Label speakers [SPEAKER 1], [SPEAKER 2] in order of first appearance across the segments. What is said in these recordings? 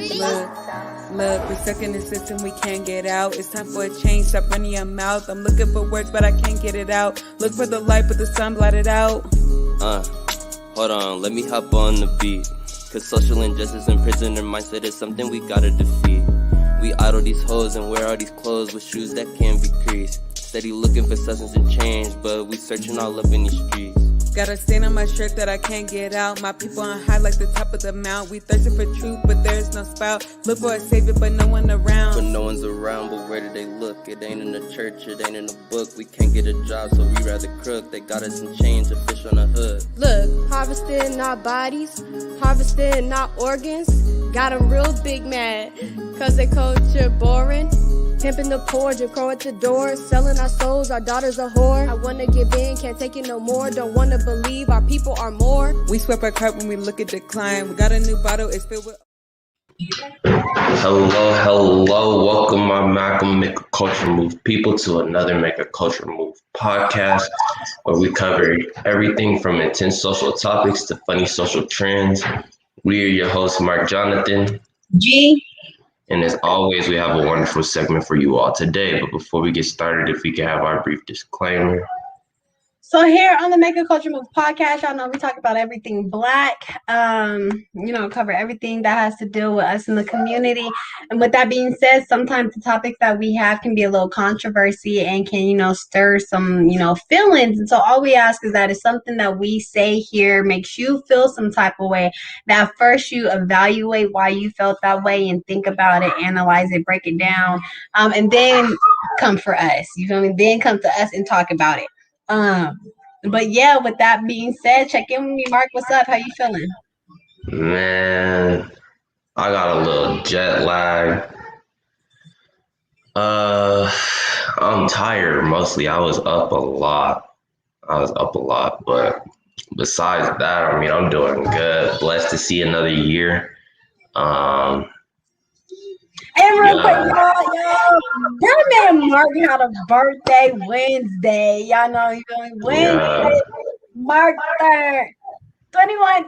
[SPEAKER 1] Look, we're stuck in the system, we can't get out. It's time for a change, stop running your mouth. I'm looking for words, but I can't get it out. Look for the light, but the sun blotted out.
[SPEAKER 2] Hold on, let me hop on the beat. Cause social injustice and prisoner mindset is something we gotta defeat. We idle these hoes and wear all these clothes with shoes that can't be creased. Steady looking for substance and change, but we searching all up in these streets.
[SPEAKER 1] Got a stain on my shirt that I can't get out. My people on high like the top of the mount. We thirsting for truth, but there's no spout. Look for a savior, but no one around.
[SPEAKER 2] But no one's around, but where do they look? It ain't in the church, it ain't in the book. We can't get a job, so we rather crook. They got us in chains, a fish on a hook.
[SPEAKER 3] Look, harvesting not bodies, harvesting not organs. Got 'em real big mad, cause they culture boring. Pimping the poor, Jim Crow at the door. Selling our souls, our daughters a whore. I wanna give in, can't take it no more. Don't wanna believe our people are more.
[SPEAKER 1] We swept our cup when we look at decline. We got a new bottle, it's filled with...
[SPEAKER 4] Hello. Welcome my MACultureM people to another MACultureM podcast, where we cover everything from intense social topics to funny social trends. We are your hosts, Mark Jonathan.
[SPEAKER 5] G.
[SPEAKER 4] And as always, we have a wonderful segment for you all today. But before we get started, if we can have our brief disclaimer.
[SPEAKER 5] So here on the MACultureM Podcast, y'all know we talk about everything Black, cover everything that has to do with us in the community. And with that being said, sometimes the topics that we have can be a little controversy and can, stir some, feelings. And so all we ask is that if something that we say here makes you feel some type of way, that first you evaluate why you felt that way and think about it, analyze it, break it down, and then come for us. You feel me? Then come to us and talk about it. But yeah, with that being said, check in with me, Mark. What's up? How you feeling?
[SPEAKER 4] Man, I got a little jet lag. I'm tired mostly. I was up a lot, but besides that, I'm doing good. Blessed to see another year.
[SPEAKER 5] And real quick, y'all, that man Mark had a birthday Wednesday. Y'all know he's going Wednesday, March 3rd, 21.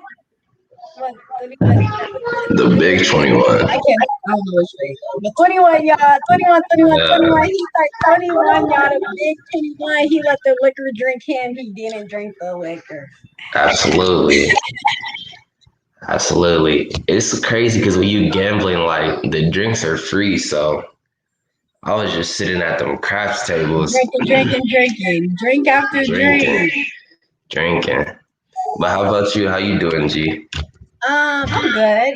[SPEAKER 5] What, 21?
[SPEAKER 4] The big 21.
[SPEAKER 5] I don't know which way. But 21, y'all. 21. He started 21, y'all. The big 21. He let the liquor drink him. He didn't drink the liquor.
[SPEAKER 4] Absolutely. It's crazy because when you gambling, like, the drinks are free. So I was just sitting at them craps tables.
[SPEAKER 5] Drinking. Drink after drink.
[SPEAKER 4] Drinking. But how about you? How you doing, G?
[SPEAKER 5] I'm good,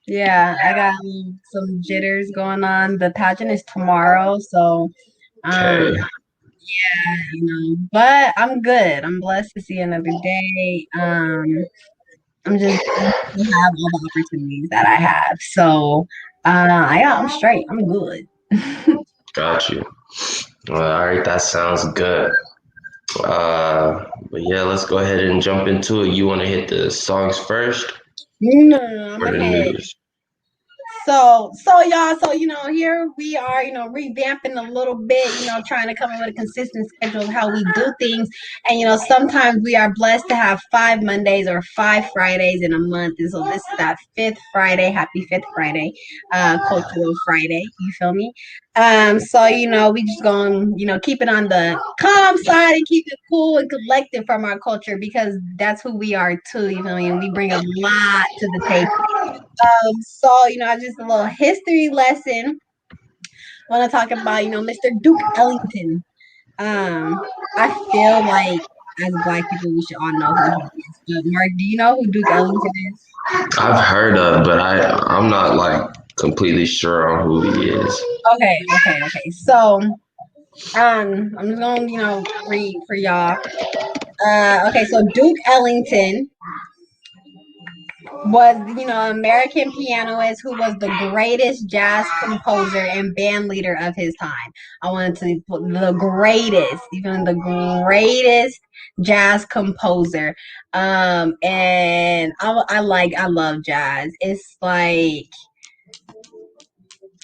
[SPEAKER 5] yeah, I got some jitters going on. The pageant is tomorrow, so
[SPEAKER 4] Okay.
[SPEAKER 5] yeah, but I'm good. I'm blessed to see another day. I'm just blessed to have all the opportunities that I have. So I'm straight. I'm good.
[SPEAKER 4] Got you. Well, all right, that sounds good. But yeah, let's go ahead and jump into it. You want to hit the songs first?
[SPEAKER 5] No,
[SPEAKER 4] Or the news?
[SPEAKER 5] So y'all, here we are, revamping a little bit, trying to come up with a consistent schedule of how we do things. And, sometimes we are blessed to have 5 Mondays or 5 Fridays in a month. And so this is that 5th Friday, happy 5th Friday, cultural Friday, you feel me? We just gonna, keep it on the calm side and keep it cool and collective from our culture, because that's who we are too, you feel me? And we bring a lot to the table. Just a little history lesson. I want to talk about, Mr. Duke Ellington. I feel like as Black people, we should all know who he is. But Mark, do you know who Duke Ellington is?
[SPEAKER 4] I've heard of, but I'm not like completely sure on who he is.
[SPEAKER 5] Okay. So, I'm just gonna, read for y'all. So Duke Ellington was, American pianist who was the greatest jazz composer and band leader of his time. I wanted to put the greatest, even the greatest jazz composer. And I love jazz. It's like,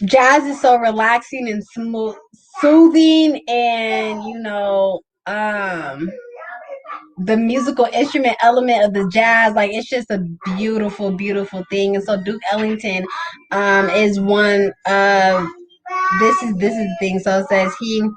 [SPEAKER 5] jazz is so relaxing and soothing, and the musical instrument element of the jazz, like it's just a beautiful, beautiful thing. And so Duke Ellington is one of this is the thing. So it says he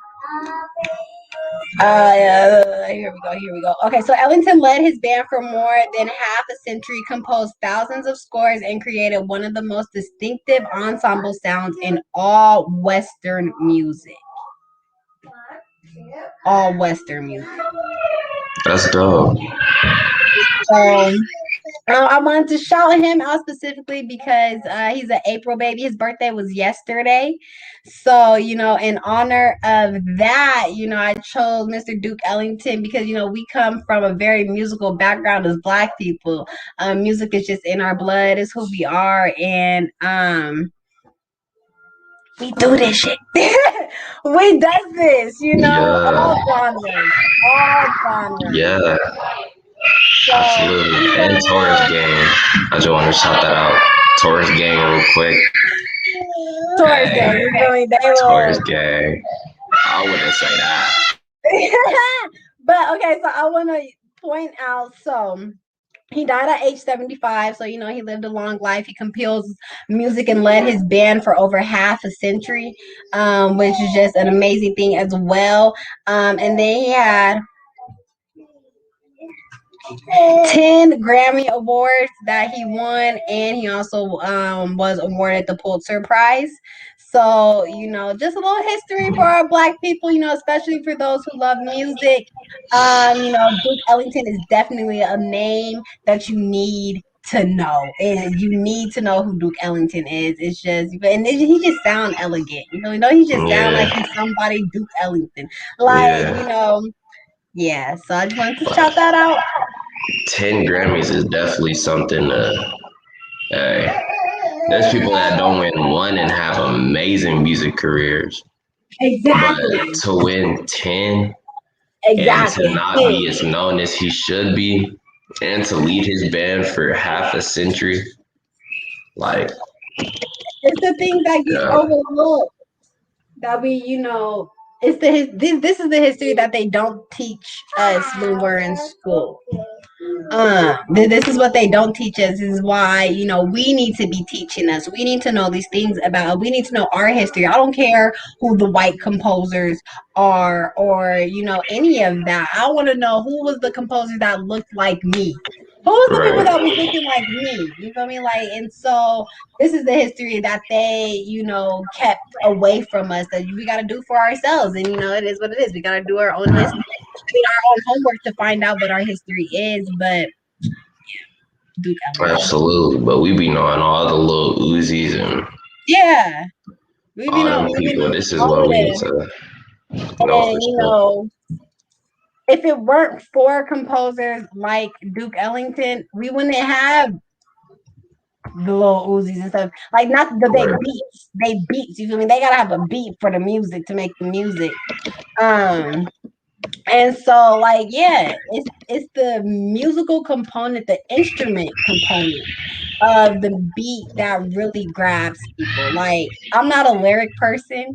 [SPEAKER 5] here we go. Okay, so Ellington led his band for more than half a century, composed thousands of scores, and created one of the most distinctive ensemble sounds in all Western music. All Western music.
[SPEAKER 4] That's dope.
[SPEAKER 5] I wanted to shout him out specifically because he's an April baby. His birthday was yesterday. So, in honor of that, I chose Mr. Duke Ellington because, we come from a very musical background as Black people. Music is just in our blood, is who we are. And we do this shit. We does this, all genres. All genres.
[SPEAKER 4] Yeah.
[SPEAKER 5] So,
[SPEAKER 4] absolutely. And Taurus Gang. I just want to shout that out. Taurus Gang real quick.
[SPEAKER 5] Taurus Gang.
[SPEAKER 4] Taurus Gang. I wouldn't say that.
[SPEAKER 5] But okay, so I want to point out, so he died at age 75, so he lived a long life. He composed music and led his band for over half a century, which is just an amazing thing as well. And then he had 10 Grammy Awards that he won, and he also was awarded the Pulitzer Prize. So, just a little history for our Black people, especially for those who love music. Duke Ellington is definitely a name that you need to know. You need to know who Duke Ellington is. It's just, he just sound elegant. He just sound like he's somebody, Duke Ellington. Yeah. So I just wanted to shout that out.
[SPEAKER 4] 10 Grammys is definitely something there's people that don't win one and have amazing music careers.
[SPEAKER 5] Exactly.
[SPEAKER 4] But to win 10
[SPEAKER 5] exactly.
[SPEAKER 4] and to not be as known as he should be and to lead his band for half a century, like
[SPEAKER 5] it's the thing that gets overlooked. That we, it's this is the history that they don't teach us when we're in school. This is what they don't teach us. This is why, we need to be teaching us. We need to know these things we need to know our history. I don't care who the white composers are or, any of that. I want to know who was the composer that looked like me. Who was the people that was looking like me? You feel me? And so this is the history that they, kept away from us that we got to do for ourselves. And, it is what it is. We got to do our own history, our own homework to find out what our history is. But Duke Ellington.
[SPEAKER 4] Absolutely. But we be knowing all the little Uzis and
[SPEAKER 5] we be knowing
[SPEAKER 4] people. This is what we need to know.
[SPEAKER 5] If it weren't for composers like Duke Ellington, we wouldn't have the little Uzis and stuff. Not the big beats. They beats. You feel me? They gotta have a beat for the music to make the music. And so, it's the musical component, the instrument component of the beat that really grabs people. I'm not a lyric person.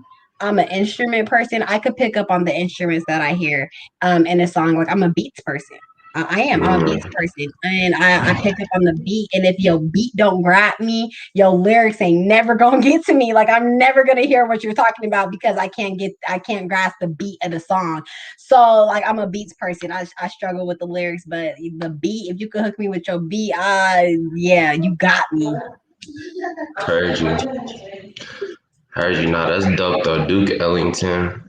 [SPEAKER 5] I'm an instrument person. I could pick up on the instruments that I hear in a song. I'm a beats person. I am. I'm a beats person. And I pick up on the beat. And if your beat don't grab me, your lyrics ain't never gonna get to me. I'm never gonna hear what you're talking about because I can't grasp the beat of the song. So I'm a beats person. I struggle with the lyrics, but the beat, if you could hook me with your beat, you got me.
[SPEAKER 4] Heard you. Now that's dope though. Duke Ellington,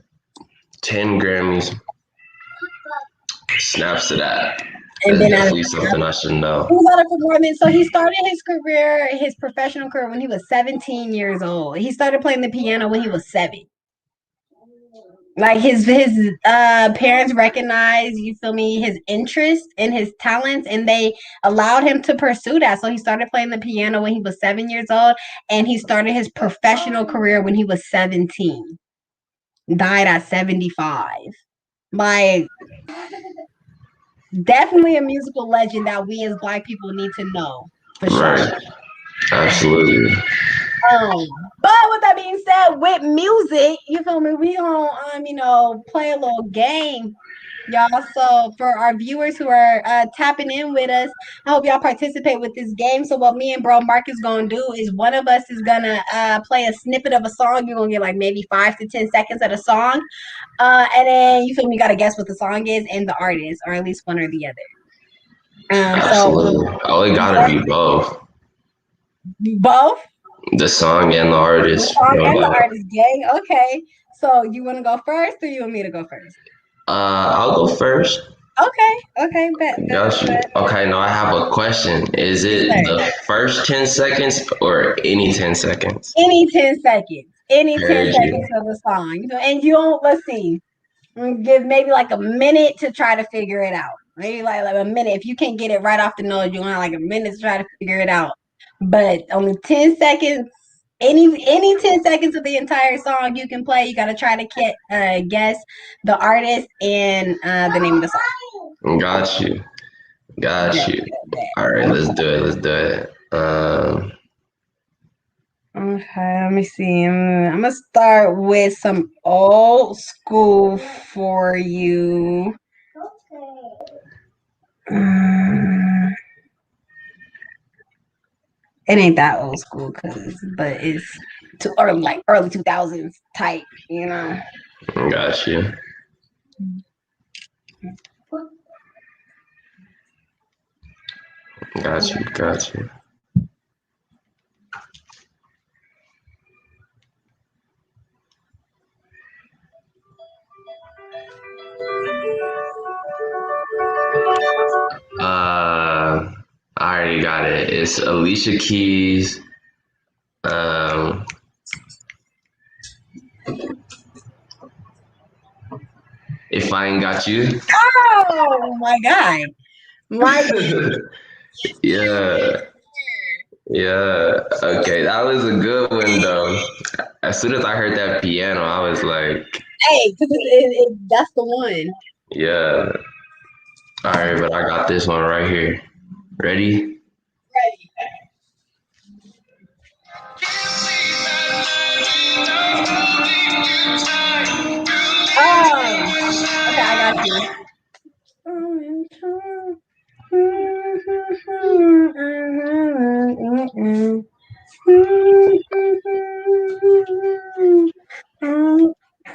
[SPEAKER 4] 10 Grammys. Snaps to that. That's definitely something I should know.
[SPEAKER 5] He was out for more than, so he started his professional career when he was 17 years old. He started playing the piano when he was 7. His parents recognized, you feel me, his interest and his talents, and they allowed him to pursue that. So he started playing the piano when he was 7 years old, and he started his professional career when he was 17. Died at 75. Definitely a musical legend that we as Black people need to know for sure.
[SPEAKER 4] Right. Absolutely.
[SPEAKER 5] But with that being said, with music, you feel me, we gonna play a little game y'all. So for our viewers who are tapping in with us, I hope y'all participate with this game. So what me and bro Mark is gonna do is one of us is gonna play a snippet of a song. You're gonna get like maybe 5 to 10 seconds of the song, and then you feel me, you gotta guess what the song is and the artist, or at least one or the other.
[SPEAKER 4] Absolutely. Oh, it gotta be both.
[SPEAKER 5] Both
[SPEAKER 4] The song and the
[SPEAKER 5] the
[SPEAKER 4] artist.
[SPEAKER 5] song
[SPEAKER 4] No
[SPEAKER 5] and the
[SPEAKER 4] doubt.
[SPEAKER 5] artist. Gang. Okay. So you want to go first, or you want me to go first?
[SPEAKER 4] I'll go first.
[SPEAKER 5] Okay. Okay. Bet.
[SPEAKER 4] Got you. Okay, now I have a question. Is
[SPEAKER 5] Yes,
[SPEAKER 4] it
[SPEAKER 5] sir.
[SPEAKER 4] the first 10 seconds or any 10 seconds?
[SPEAKER 5] Any 10 seconds. Any 10
[SPEAKER 4] Heard
[SPEAKER 5] seconds
[SPEAKER 4] you.
[SPEAKER 5] of the song. You know, and you don't, let's see. Give maybe like a minute to try to figure it out. Maybe like a minute. If you can't get it right off the nose, you want like a minute to try to figure it out. But only 10 seconds. Any 10 seconds of the entire song you can play. You gotta try to guess the artist and the name of the song.
[SPEAKER 4] Got you. Got
[SPEAKER 5] Bet,
[SPEAKER 4] you.
[SPEAKER 5] bet, bet.
[SPEAKER 4] All right, let's do it. Let's do it.
[SPEAKER 5] Okay, let me see. I'm gonna start with some old school for you. It ain't that old school, but it's too early, like early 2000s type, you know.
[SPEAKER 4] Got you. Got you. Got you. I already got it. It's Alicia Keys. If I ain't got you.
[SPEAKER 5] Oh my god, my
[SPEAKER 4] Yeah. Yeah. Okay, that was a good one though. As soon as I heard that piano, I was like,
[SPEAKER 5] hey, because that's the one.
[SPEAKER 4] yeah. All right, but I got this one right here. Ready?
[SPEAKER 5] Oh, okay, I got you.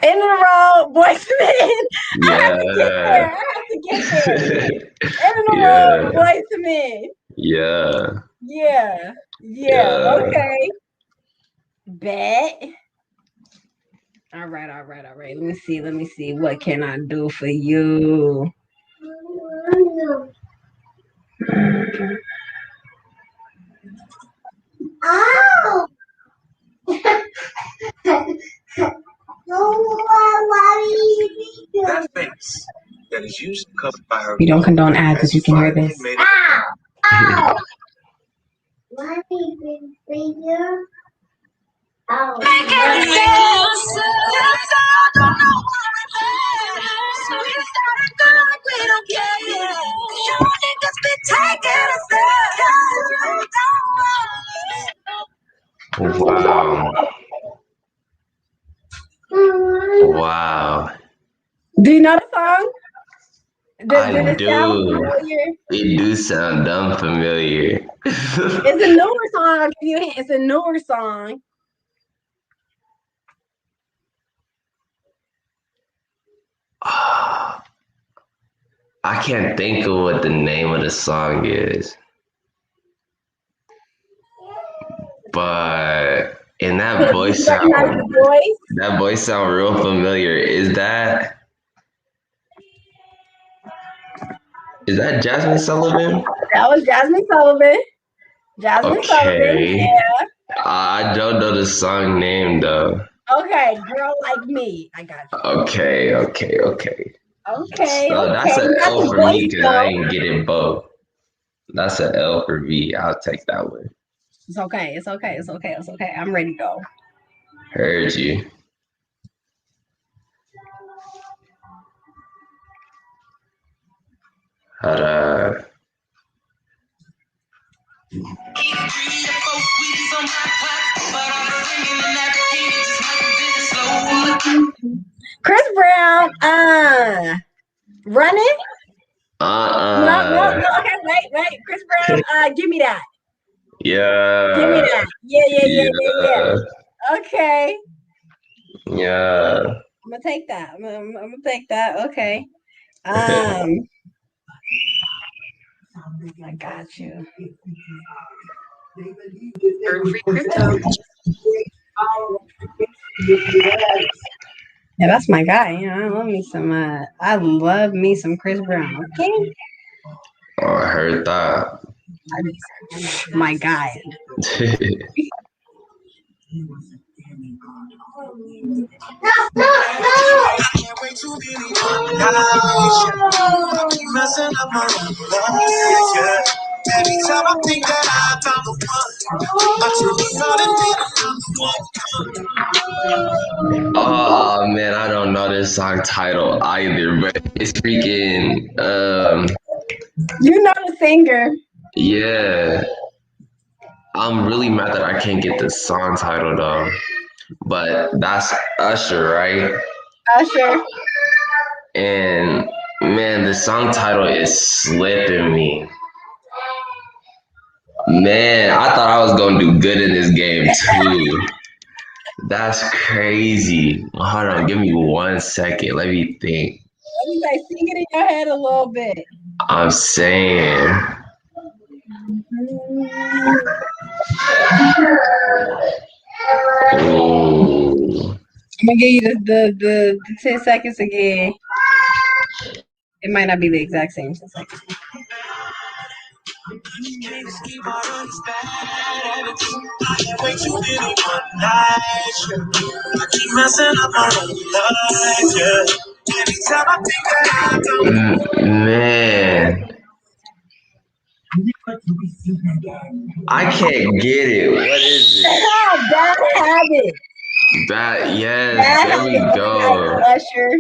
[SPEAKER 5] In a row, boys to men. I have to get there.
[SPEAKER 4] Yeah.
[SPEAKER 5] I have to get there. In a row,
[SPEAKER 4] Yeah.
[SPEAKER 5] boys to men.
[SPEAKER 4] Yeah.
[SPEAKER 5] Yeah. Yeah.
[SPEAKER 4] Yeah.
[SPEAKER 5] Okay. Bet. All right. All right. All right. Let me see. Let me see. What can I do for you? Oh.
[SPEAKER 6] That face that is usually covered by her.
[SPEAKER 5] We don't condone ads if you can hear this. Ow! Ow!
[SPEAKER 4] Wow. Wow.
[SPEAKER 5] Do you know the song? Did
[SPEAKER 4] I
[SPEAKER 5] it sound
[SPEAKER 4] do.
[SPEAKER 5] familiar?
[SPEAKER 4] It do sound dumb familiar.
[SPEAKER 5] It's a newer song. I'll give you a hint. It's a newer song.
[SPEAKER 4] I can't think of what the name of the song is. But and that voice
[SPEAKER 5] You recognize
[SPEAKER 4] sound
[SPEAKER 5] the voice?
[SPEAKER 4] that voice sound real familiar. Is that Jasmine Sullivan?
[SPEAKER 5] That was Jasmine Sullivan. Jasmine Sullivan.
[SPEAKER 4] Okay.
[SPEAKER 5] Yeah.
[SPEAKER 4] I don't know the song name though.
[SPEAKER 5] Okay, Girl Like Me. I got you.
[SPEAKER 4] Okay.
[SPEAKER 5] Okay.
[SPEAKER 4] So that's
[SPEAKER 5] Okay.
[SPEAKER 4] an
[SPEAKER 5] You got
[SPEAKER 4] L
[SPEAKER 5] the
[SPEAKER 4] for me
[SPEAKER 5] voice
[SPEAKER 4] because I
[SPEAKER 5] though.
[SPEAKER 4] ain't getting both. That's an L for me. I'll take that one.
[SPEAKER 5] It's okay. It's okay. It's okay. It's okay. I'm ready to go.
[SPEAKER 4] Heard you.
[SPEAKER 5] Chris Brown. Running? No.
[SPEAKER 4] Uh-uh.
[SPEAKER 5] Okay, wait. Chris Brown, give me that.
[SPEAKER 4] Yeah.
[SPEAKER 5] Give me that. Yeah.
[SPEAKER 4] Yeah.
[SPEAKER 5] Okay.
[SPEAKER 4] Yeah.
[SPEAKER 5] I'm gonna take that. I'm gonna take that. Okay. I got you.
[SPEAKER 1] Earn free crypto.
[SPEAKER 5] Yeah, that's my guy. You know, I love me some Chris Brown. Okay.
[SPEAKER 4] Oh, I heard that.
[SPEAKER 5] My guy.
[SPEAKER 6] Messing up my life, yeah. Every time I think that I found the one, I truly thought
[SPEAKER 4] Oh man, I don't know this song title either, but it's freaking
[SPEAKER 5] You know the singer.
[SPEAKER 4] yeah. I'm really mad that I can't get the song title though. But that's Usher, right?
[SPEAKER 5] Usher.
[SPEAKER 4] And man, the song title is slipping me. Man, I thought I was gonna do good in this game too. That's crazy. Hold on, give me 1 second. Let me think.
[SPEAKER 5] Let me say, sing it in your head a little bit.
[SPEAKER 4] I'm saying. Ooh.
[SPEAKER 5] I'm gonna give you the 10 seconds again. It might not be the exact same 10 seconds.
[SPEAKER 4] Man, I can't get it. What is it?
[SPEAKER 5] Bad habit.
[SPEAKER 4] Yes,
[SPEAKER 5] Bad
[SPEAKER 4] there we
[SPEAKER 5] habit.
[SPEAKER 4] go.
[SPEAKER 5] Usher.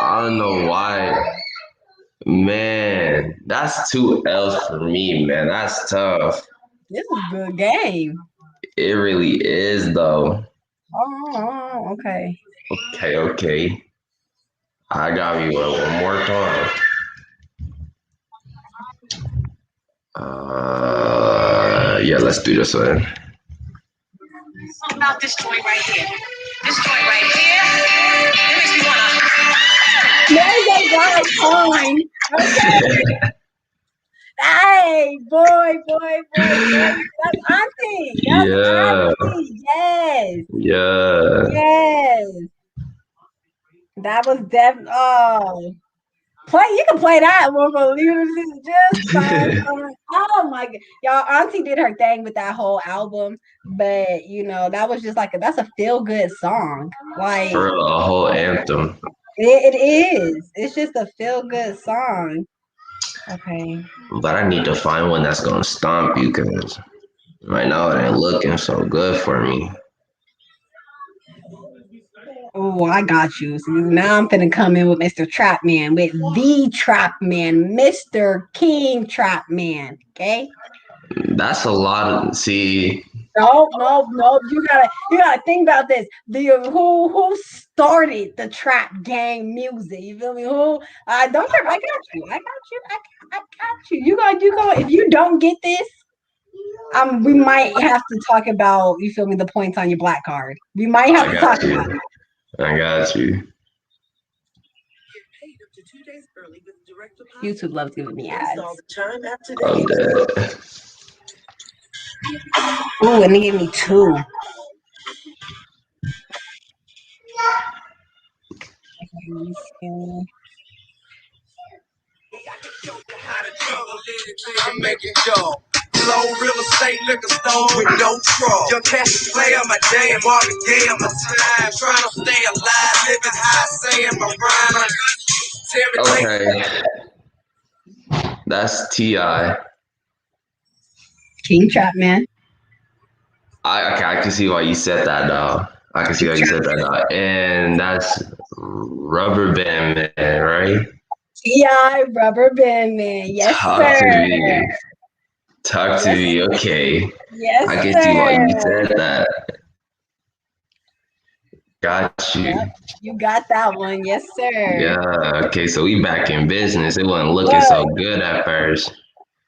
[SPEAKER 4] I don't know why. Man, that's 2 L's for me, man. That's tough.
[SPEAKER 5] This is a good game.
[SPEAKER 4] It really is, though.
[SPEAKER 5] Oh, okay.
[SPEAKER 4] Okay. I got you one more time. Yeah, let's do this one.
[SPEAKER 7] About this joint right here. This joint right here. It makes me wanna.
[SPEAKER 5] There's a guy fine. Okay. Hey, boy. That's auntie.
[SPEAKER 4] Yeah.
[SPEAKER 5] Yes.
[SPEAKER 4] Yeah.
[SPEAKER 5] Yes. That was definitely. Oh. You can play that one for just fine. Oh my god, y'all! Auntie did her thing with that whole album, but that was just that's a feel good song. Like
[SPEAKER 4] For a whole anthem.
[SPEAKER 5] it is. It's just a feel good song. Okay.
[SPEAKER 4] But I need to find one that's gonna stomp you because right now it ain't looking so good for me.
[SPEAKER 5] Oh, I got you. So now I'm finna come in with Mr. Trapman, with the Trapman, Mr. King Trapman. Okay.
[SPEAKER 4] That's a lot of see.
[SPEAKER 5] No. You gotta think about this. Who started the trap gang music? You feel me? Who? Don't trip. I got you. I got you. You go. If you don't get this, we might have to talk about. You feel me? The points on your black card. We might have to talk about it.
[SPEAKER 4] I got you.
[SPEAKER 5] YouTube loves giving me ads.
[SPEAKER 4] I'm dead.
[SPEAKER 5] Ooh, and they gave me 2.
[SPEAKER 6] I'm making dough. Low real estate liquor store with no trouble. Your cash player, my day and Marvin Gaye, my time. Trying to stay alive, living high, saying my rhyme.
[SPEAKER 4] Okay. That's T.I.
[SPEAKER 5] King Trapman.
[SPEAKER 4] I can see why you said that though. I can see why you said that though. And that's Rubber Band Man, right?
[SPEAKER 5] T.I. Rubber Band Man. Yes, sir.
[SPEAKER 4] Talk to me. Okay.
[SPEAKER 5] Yes,
[SPEAKER 4] I can see why you said that. Got you.
[SPEAKER 5] Yep, you got that one. Yes, sir.
[SPEAKER 4] Yeah. Okay, so we back in business. It wasn't looking
[SPEAKER 5] Look.
[SPEAKER 4] so good at first.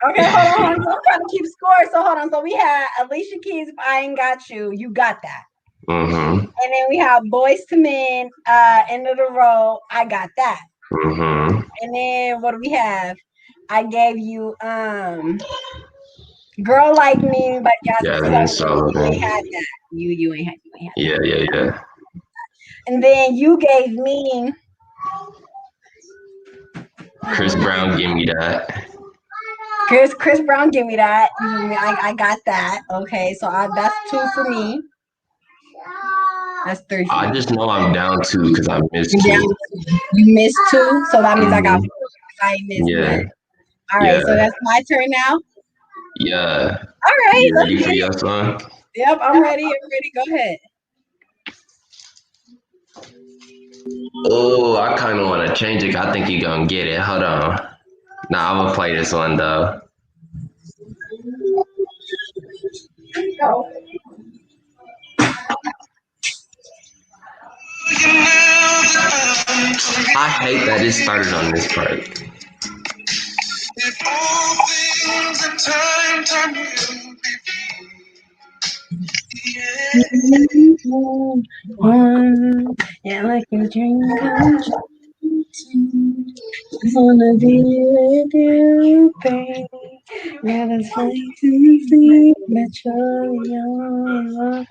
[SPEAKER 5] Okay, hold on. So I'm trying to keep score. So hold on. So we had Alicia Keys, If I Ain't Got You. You got that.
[SPEAKER 4] Mm-hmm.
[SPEAKER 5] And then we have Boys to Men, End of the Road. I got that.
[SPEAKER 4] Mm-hmm.
[SPEAKER 5] And then what do we have? I gave you Girl Like Me by
[SPEAKER 4] Jasmine
[SPEAKER 5] Sullivan. You
[SPEAKER 4] Sullivan.
[SPEAKER 5] ain't had that. You ain't had
[SPEAKER 4] Yeah.
[SPEAKER 5] that. And then you gave me
[SPEAKER 4] Chris Brown, Give Me That.
[SPEAKER 5] Chris Brown, Give Me That. I got that. Okay, so that's 2 for me. That's 3 for me.
[SPEAKER 4] I just know I'm down 2 because I missed 2.
[SPEAKER 5] You missed 2, so that means I got 4 because I missed none. All right, so that's my turn now.
[SPEAKER 4] Yeah.
[SPEAKER 5] All right,
[SPEAKER 4] You ready for your song?
[SPEAKER 5] Yep, I'm ready. Go ahead.
[SPEAKER 4] Oh, I kind of want to change it. I think you're going to get it. Hold on. Nah, I'm going to play this one, though. I hate that it started on this part.
[SPEAKER 6] If all things in time will be
[SPEAKER 5] Yeah, like a dream come true. Just wanna be with you, baby. Now it's fine to see that you're young.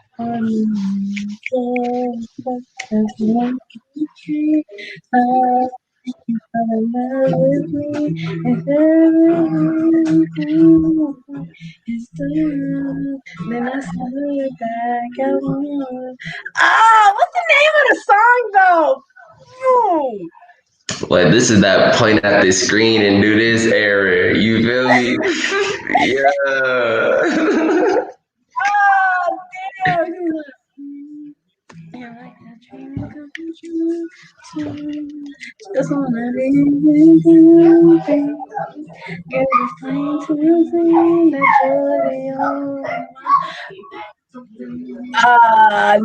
[SPEAKER 5] With me, if everything is done, then I slide back out. What's the name of the song though?
[SPEAKER 4] Like, this is that point at the screen and do this era. You feel me? Yeah.
[SPEAKER 5] Oh, damn. Like a dream come true. Just wanna be with you, baby. Girl, it's time to sing that you're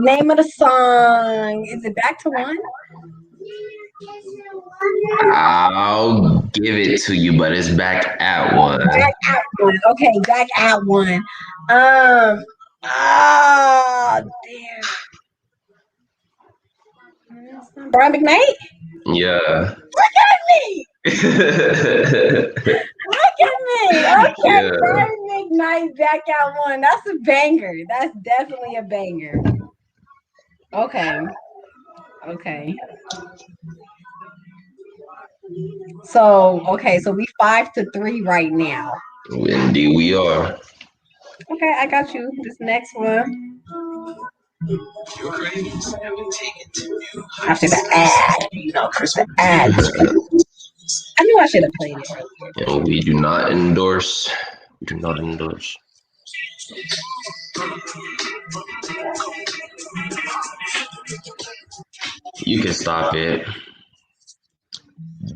[SPEAKER 5] name of the song. Is it Back to One?
[SPEAKER 4] I'll give it to you, but it's Back at One.
[SPEAKER 5] Back at One. Okay, Back at One. Damn. Brian McKnight?
[SPEAKER 4] Yeah.
[SPEAKER 5] Look at me! Look at me! Okay,
[SPEAKER 4] Yeah.
[SPEAKER 5] Brian McKnight, Back at One. That's a banger. That's definitely a banger. Okay. So we 5-3 right now.
[SPEAKER 4] Indeed, we are.
[SPEAKER 5] Okay, I got you. This next one. I should have added, Chris the ad. I knew I should have played it.
[SPEAKER 4] And we do not endorse. You can stop it.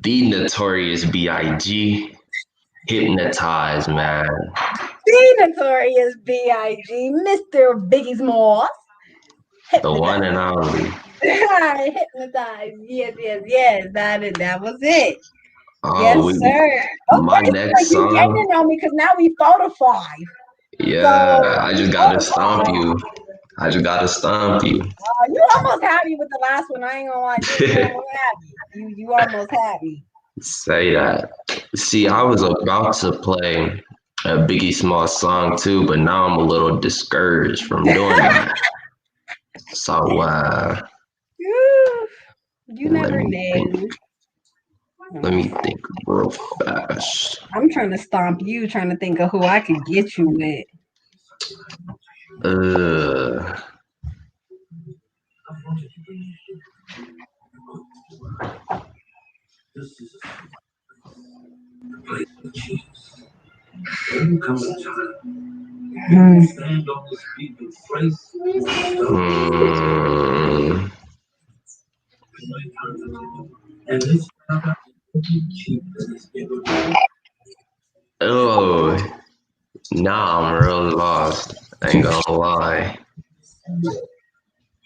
[SPEAKER 4] The Notorious B.I.G. Hypnotize, man.
[SPEAKER 5] The Notorious B.I.G. Mr. Biggie Smalls.
[SPEAKER 4] The one and only.
[SPEAKER 5] Hypnotize. Yes. That was it.
[SPEAKER 4] Oh,
[SPEAKER 5] yes, sir. Okay,
[SPEAKER 4] my next
[SPEAKER 5] so you
[SPEAKER 4] song.
[SPEAKER 5] gaining on me because now we 4-5.
[SPEAKER 4] Yeah,
[SPEAKER 5] So,
[SPEAKER 4] I just gotta stomp you.
[SPEAKER 5] You almost had me with the last one. I ain't gonna lie. You almost had me. You almost had me.
[SPEAKER 4] Say that. See, I was about to play a Biggie Smalls song too, but now I'm a little discouraged from doing that. So,
[SPEAKER 5] you never did.
[SPEAKER 4] Let me think real fast.
[SPEAKER 5] I'm trying to stomp you, trying to think of who I could get you with.
[SPEAKER 4] Oh, nah, I'm real lost. I ain't gonna lie.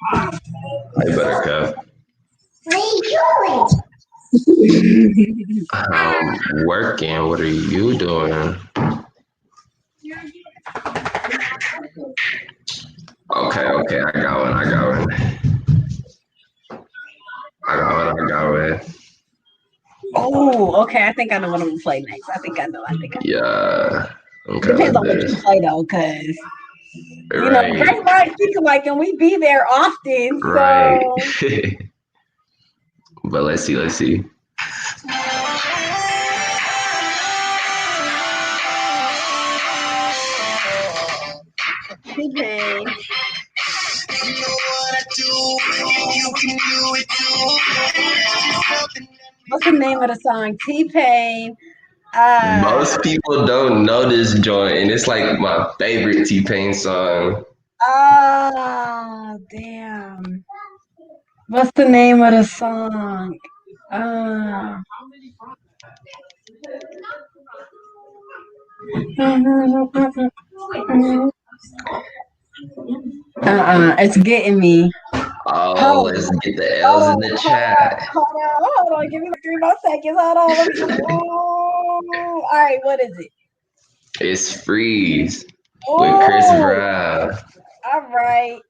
[SPEAKER 4] Hey, Buttercup. I'm working. What are you doing? Okay, I got one. I got one.
[SPEAKER 5] Oh, okay. I think I know what I'm gonna play next. I think I know.
[SPEAKER 4] Yeah. Okay,
[SPEAKER 5] Depends
[SPEAKER 4] let's
[SPEAKER 5] on
[SPEAKER 4] do
[SPEAKER 5] what you
[SPEAKER 4] this.
[SPEAKER 5] play though, because
[SPEAKER 4] Right.
[SPEAKER 5] great minds think alike, and we be there often.
[SPEAKER 4] Right.
[SPEAKER 5] So
[SPEAKER 4] But let's see.
[SPEAKER 5] T-Pain.
[SPEAKER 6] You know what I do, you can do it too.
[SPEAKER 5] What's the name of the song? T-Pain.
[SPEAKER 4] Most people don't know this joint, and it's like my favorite T-Pain song.
[SPEAKER 5] Oh, damn. What's the name of the song? It's getting me.
[SPEAKER 4] Oh,
[SPEAKER 5] Hold
[SPEAKER 4] let's get the
[SPEAKER 5] hold
[SPEAKER 4] L's
[SPEAKER 5] on,
[SPEAKER 4] in the
[SPEAKER 5] hold on,
[SPEAKER 4] chat.
[SPEAKER 5] hold on. Give me like 3 more seconds. Hold on. Let me. Ooh. All right, what is it?
[SPEAKER 4] It's Freeze with Chris
[SPEAKER 5] Oh,
[SPEAKER 4] Brown.
[SPEAKER 5] all right.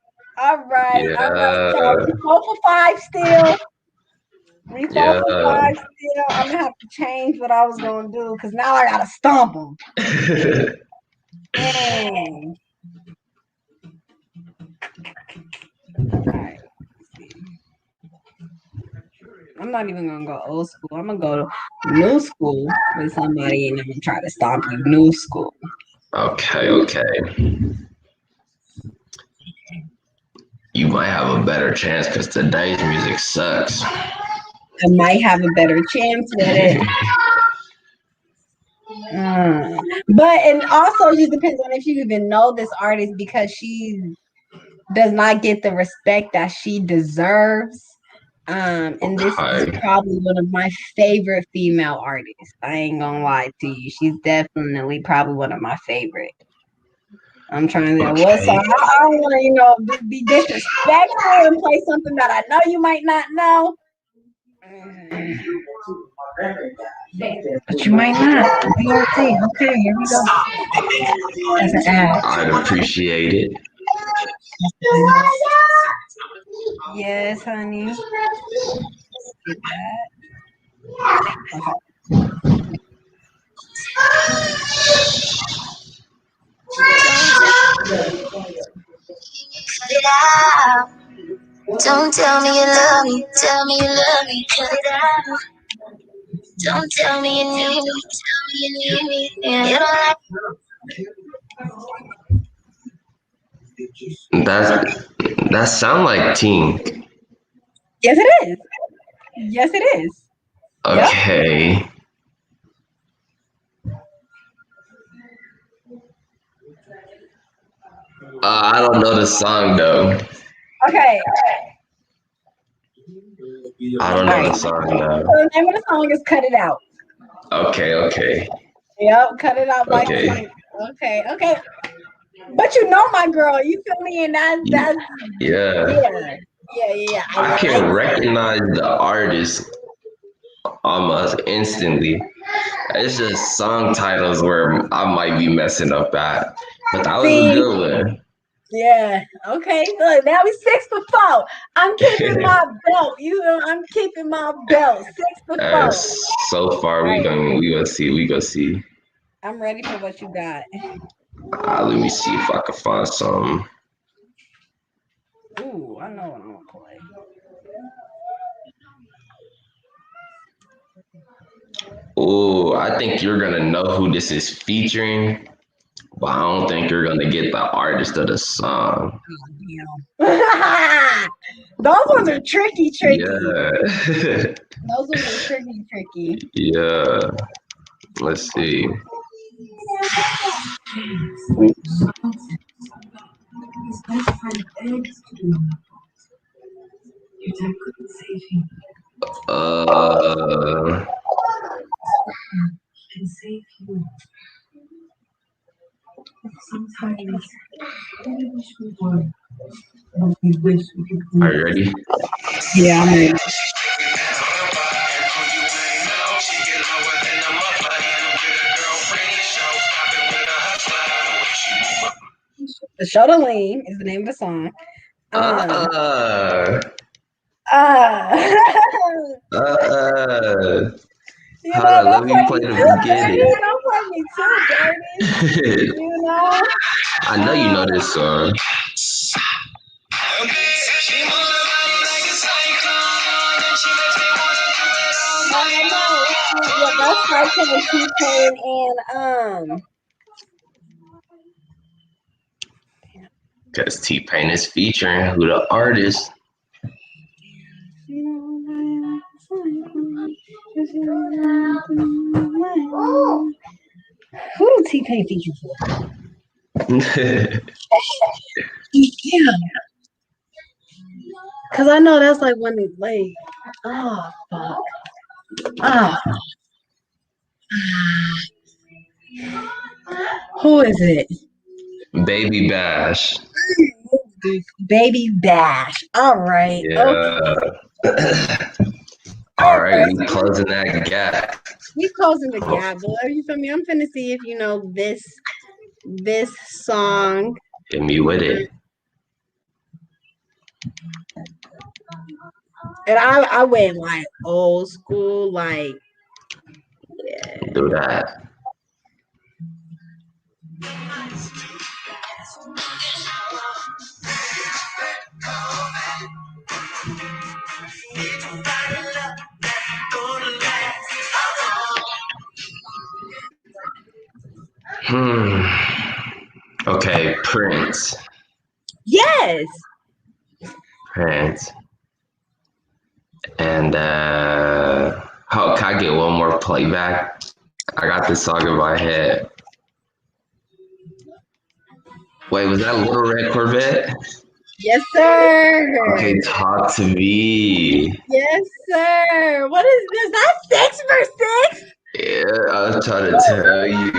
[SPEAKER 4] Yeah,
[SPEAKER 5] Child. We 4 for 5 still. We 4 for
[SPEAKER 4] yeah.
[SPEAKER 5] 5 still. I'm gonna have to change what I was gonna do because now I gotta stump them. Dang. All right. I'm not even gonna go old school. I'm gonna go to new school with somebody, and I'm gonna try to stomp you new school.
[SPEAKER 4] Okay. You might have a better chance because today's music sucks.
[SPEAKER 5] I might have a better chance with it. But and also it just depends on if you even know this artist because she does not get the respect that she deserves. And this is
[SPEAKER 4] Okay.
[SPEAKER 5] probably one of my favorite female artists. I ain't gonna lie to you. She's definitely probably one of my favorite. I'm trying to think what song. I don't want to, be disrespectful and play something that I know you might not know. But you might not. Okay, here we go. That's an ad.
[SPEAKER 4] I'd appreciate it.
[SPEAKER 5] Yes, honey.
[SPEAKER 6] Don't tell me you love me, tell me you love me, cut it out. Don't tell me you need me, tell me you need me. Yeah, you don't like
[SPEAKER 4] That sound like Tink.
[SPEAKER 5] Yes, it is. Yes, it is.
[SPEAKER 4] Okay.
[SPEAKER 5] Yep.
[SPEAKER 4] I don't know the song though.
[SPEAKER 5] Okay.
[SPEAKER 4] I don't know the song though.
[SPEAKER 5] So the name of the song is "Cut It Out."
[SPEAKER 4] Okay.
[SPEAKER 5] Yep, "Cut It Out" by
[SPEAKER 4] Okay.
[SPEAKER 5] Tink. Okay. But you know my girl, you feel me? And that's
[SPEAKER 4] Yeah.
[SPEAKER 5] yeah.
[SPEAKER 4] I can recognize the artist almost instantly. It's just song titles where I might be messing up at. But that was a good one.
[SPEAKER 5] Yeah. Okay. Look, now we 6 for 4. I'm keeping my belt. I'm keeping my belt. 6 for 4.
[SPEAKER 4] So far, we gonna see.
[SPEAKER 5] I'm ready for what you got.
[SPEAKER 4] Let me see if I can find some.
[SPEAKER 5] Ooh, I know what I'm gonna play.
[SPEAKER 4] Ooh, I think you're gonna know who this is featuring, but I don't think you're gonna get the artist of the song.
[SPEAKER 5] Those ones are tricky.
[SPEAKER 4] Yeah.
[SPEAKER 5] Those ones are tricky.
[SPEAKER 4] Yeah. Let's see. Are you ready?
[SPEAKER 5] Yeah, I'm ready. The Shoutout is the name of the song.
[SPEAKER 4] Uh,
[SPEAKER 5] Uh, you
[SPEAKER 4] hold
[SPEAKER 5] know,
[SPEAKER 4] on, let
[SPEAKER 5] don't
[SPEAKER 4] me
[SPEAKER 5] play
[SPEAKER 4] play
[SPEAKER 5] me
[SPEAKER 4] the
[SPEAKER 5] too
[SPEAKER 4] beginning.
[SPEAKER 5] dirty. Don't play me too dirty. You know.
[SPEAKER 4] I know you know this song.
[SPEAKER 5] Yeah, that's Cypress and T-Pain and
[SPEAKER 4] Because T-Pain is featuring who the artist.
[SPEAKER 5] who do T-Pain feature for? Yeah, because I know that's like when it's like, oh fuck, oh, who is it?
[SPEAKER 4] Baby Bash.
[SPEAKER 5] Baby Bash. All right.
[SPEAKER 4] Yeah. All right, we closing that gap.
[SPEAKER 5] We closing the gap, but you feel me? I'm finna see if you know this song.
[SPEAKER 4] Hit me with it.
[SPEAKER 5] And I went like old school, like yeah.
[SPEAKER 4] Do that. Okay, Prince.
[SPEAKER 5] Yes.
[SPEAKER 4] Prince. And how can I get one more playback? I got this song in my head. Wait, was that Little Red Corvette?
[SPEAKER 5] Yes, sir.
[SPEAKER 4] Okay, talk to me.
[SPEAKER 5] Yes, sir. What is this? That's 6 for 6?
[SPEAKER 4] Yeah, I was trying to tell you.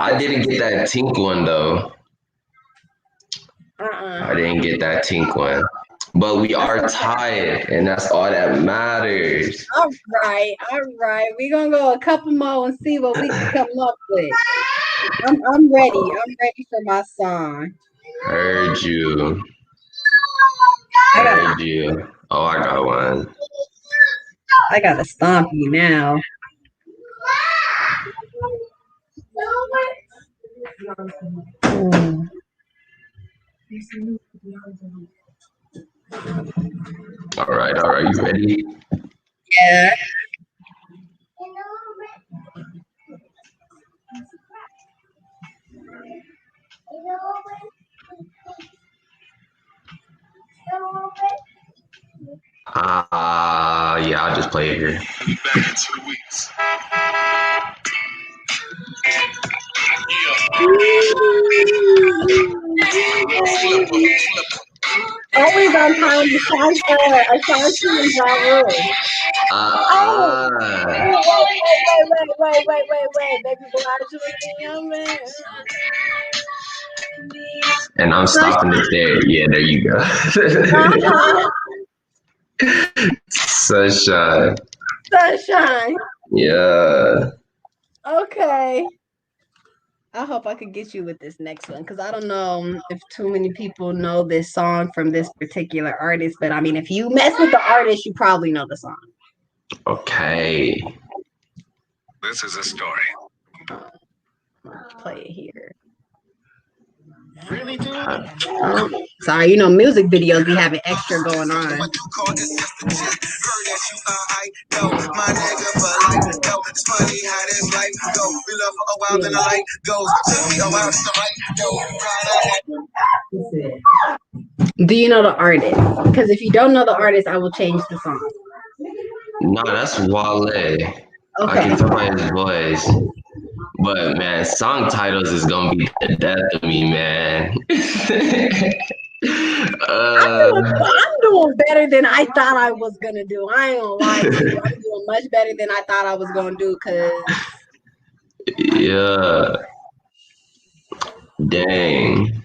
[SPEAKER 4] I didn't get that Tink one though. I didn't get that Tink one. But we are tied, and that's all that matters.
[SPEAKER 5] All right. We're gonna go a couple more and see what we can come up with. I'm ready. I'm ready for my song.
[SPEAKER 4] Heard you. Heard you. Oh, I got one.
[SPEAKER 5] I gotta stomp you now.
[SPEAKER 4] All right, you ready?
[SPEAKER 5] Yeah.
[SPEAKER 4] Yeah, I'll just play it here.
[SPEAKER 6] Be back in 2 weeks.
[SPEAKER 5] Always on time. Ashanti and Ja Rule. Wait. Baby boy, I just a young man.
[SPEAKER 4] And I'm stopping it there. Yeah, there you go. Sunshine. Yeah.
[SPEAKER 5] Okay. I hope I could get you with this next one because I don't know if too many people know this song from this particular artist, but I mean, if you mess with the artist, you probably know the song.
[SPEAKER 4] Okay.
[SPEAKER 6] This is a story.
[SPEAKER 5] Play it here.
[SPEAKER 6] Really, dude?
[SPEAKER 5] Sorry, you know, music videos be having extra going on.
[SPEAKER 6] What you call this just a chick? Heard that you know my nigga for life. Yo, it's funny how this life go. We love for a while, then the light goes. Took me a while to write. Yo,
[SPEAKER 5] Do you know the artist? Because if you don't know the artist, I will change the song.
[SPEAKER 4] No, that's Wale.
[SPEAKER 5] Okay.
[SPEAKER 4] I can tell by his voice. But man, song titles is gonna be the death of me, man.
[SPEAKER 5] I'm doing better than I thought I was gonna do. I ain't gonna lie to you. I'm doing much better than I thought I was gonna do. Cause
[SPEAKER 4] yeah. Dang.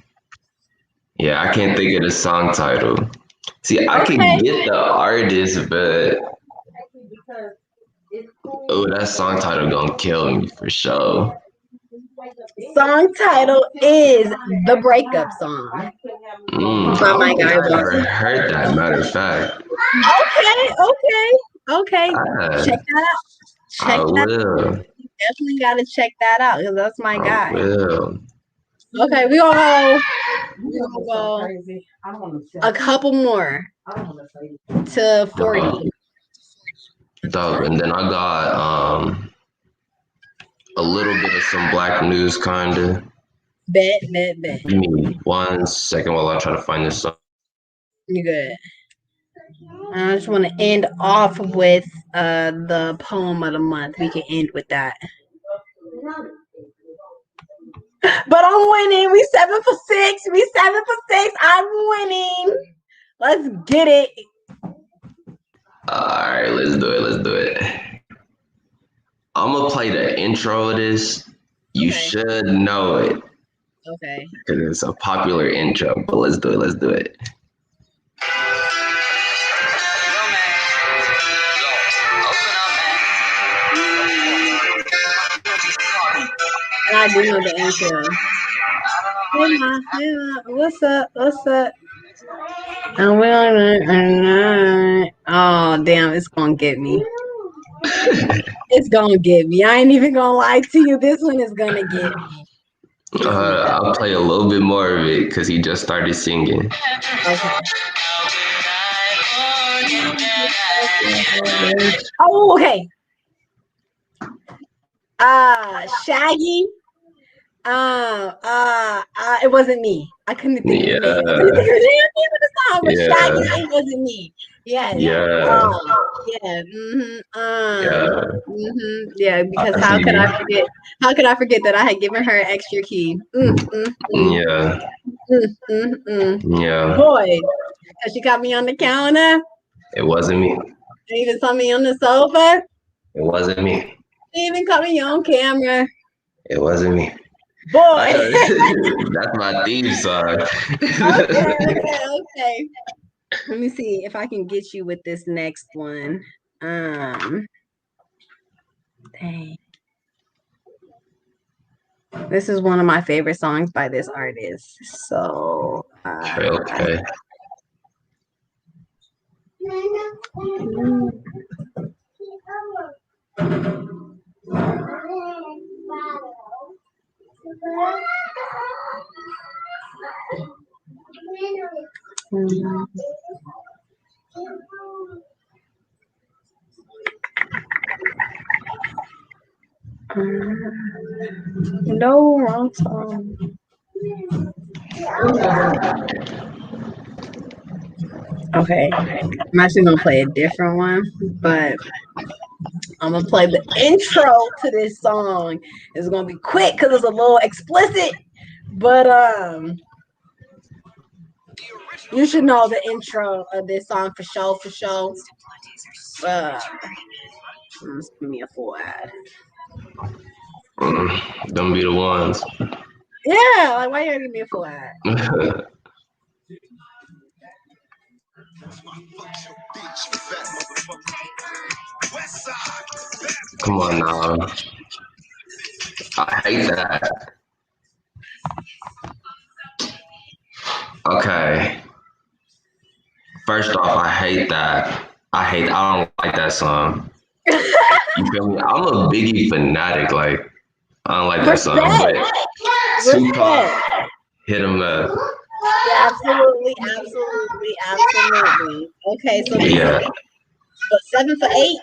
[SPEAKER 4] Yeah, I can't think of the song title. See, I can
[SPEAKER 5] Okay.
[SPEAKER 4] get the artist, but oh, that song title gonna kill me for sure.
[SPEAKER 5] Song title is The Breakup Song.
[SPEAKER 4] I
[SPEAKER 5] By
[SPEAKER 4] don't think
[SPEAKER 5] MACultureM
[SPEAKER 4] I've ever
[SPEAKER 5] Podcast.
[SPEAKER 4] heard that. Matter of fact,
[SPEAKER 5] Okay.
[SPEAKER 4] I,
[SPEAKER 5] Check that out.
[SPEAKER 4] I
[SPEAKER 5] Check that out.
[SPEAKER 4] will.
[SPEAKER 5] Definitely gotta check that out because that's my
[SPEAKER 4] I
[SPEAKER 5] guy.
[SPEAKER 4] will.
[SPEAKER 5] Okay, we gonna go a couple more to 40.
[SPEAKER 4] Dope. And then I got a little bit of some black news kinda.
[SPEAKER 5] Bet.
[SPEAKER 4] Give me 1 second while I try to find this song.
[SPEAKER 5] You good. I just want to end off with the poem of the month. We can end with that. But I'm winning. We 7 for 6. I'm winning. Let's get it.
[SPEAKER 4] Alright, let's do it. I'm gonna play the intro of this. You should know it.
[SPEAKER 5] Okay.
[SPEAKER 4] Because it's a popular intro, but let's do it.
[SPEAKER 5] And I do know the intro. Hey ma, what's up? And oh damn, it's gonna get me. It's gonna get me. I ain't even gonna lie to you. This one is gonna get me.
[SPEAKER 4] I'll play a little bit more of it because he just started singing.
[SPEAKER 5] Okay. Oh, okay. Shaggy. It wasn't me. I couldn't think of his name. I couldn't think of the name of the song, but Shaggy, it wasn't me. Yes.
[SPEAKER 4] Yeah.
[SPEAKER 5] Yeah, because how could I forget? How could I forget that I had given her an extra key?
[SPEAKER 4] Yeah.
[SPEAKER 5] Boy, because she got me on the counter.
[SPEAKER 4] It wasn't me.
[SPEAKER 5] She even saw me on the sofa.
[SPEAKER 4] It wasn't me.
[SPEAKER 5] She even caught me on camera.
[SPEAKER 4] It wasn't me.
[SPEAKER 5] Boy.
[SPEAKER 4] That's my theme song.
[SPEAKER 5] Okay. Let me see if I can get you with this next one. Dang. This is one of my favorite songs by this artist. So
[SPEAKER 4] Okay.
[SPEAKER 5] No, wrong song. Okay, I'm actually gonna play a different one, but I'm gonna play the intro to this song. It's gonna be quick because it's a little explicit, but you should know the intro of this song for sure. Let's give me a full ad.
[SPEAKER 4] Don't be the ones.
[SPEAKER 5] Yeah, like why you gotta give me a full ad?
[SPEAKER 4] Come on now. I hate that. Okay. First off, I hate that. I don't like that song. You feel me? I'm a Biggie fanatic. Like, I don't like that song. But Tupac, hit him up.
[SPEAKER 5] Yeah, absolutely. Okay, so
[SPEAKER 4] Yeah.
[SPEAKER 5] But 7 for 8?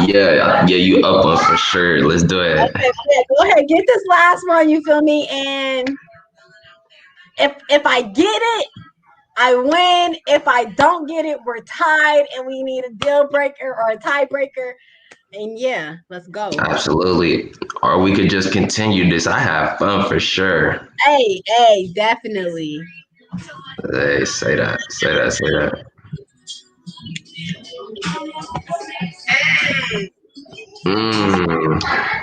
[SPEAKER 4] Yeah, you up on for sure. Let's do it.
[SPEAKER 5] Okay, yeah, go ahead, get this last one, you feel me? And if I get it, I win. If I don't get it, we're tied and we need a deal breaker or a tiebreaker. And yeah, let's go.
[SPEAKER 4] Absolutely. Or we could just continue this. I have fun for sure.
[SPEAKER 5] Hey, definitely.
[SPEAKER 4] Hey, say that.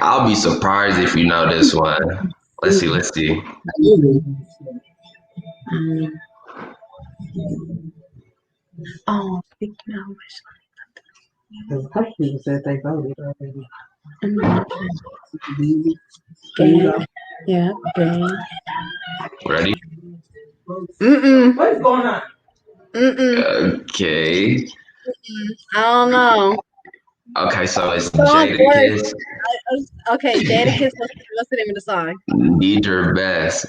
[SPEAKER 4] I'll be surprised if you know this one. Let's see. Let's see.
[SPEAKER 5] Oh, speaking of which.
[SPEAKER 8] A couple people said they voted already.
[SPEAKER 5] Yeah, okay.
[SPEAKER 4] Ready?
[SPEAKER 8] What's going on?
[SPEAKER 4] Okay.
[SPEAKER 5] I don't know.
[SPEAKER 4] Okay, so it's
[SPEAKER 5] Song
[SPEAKER 4] Jadakiss.
[SPEAKER 5] first. Okay, Jadakiss. What's the name of the song?
[SPEAKER 4] Need Your Best.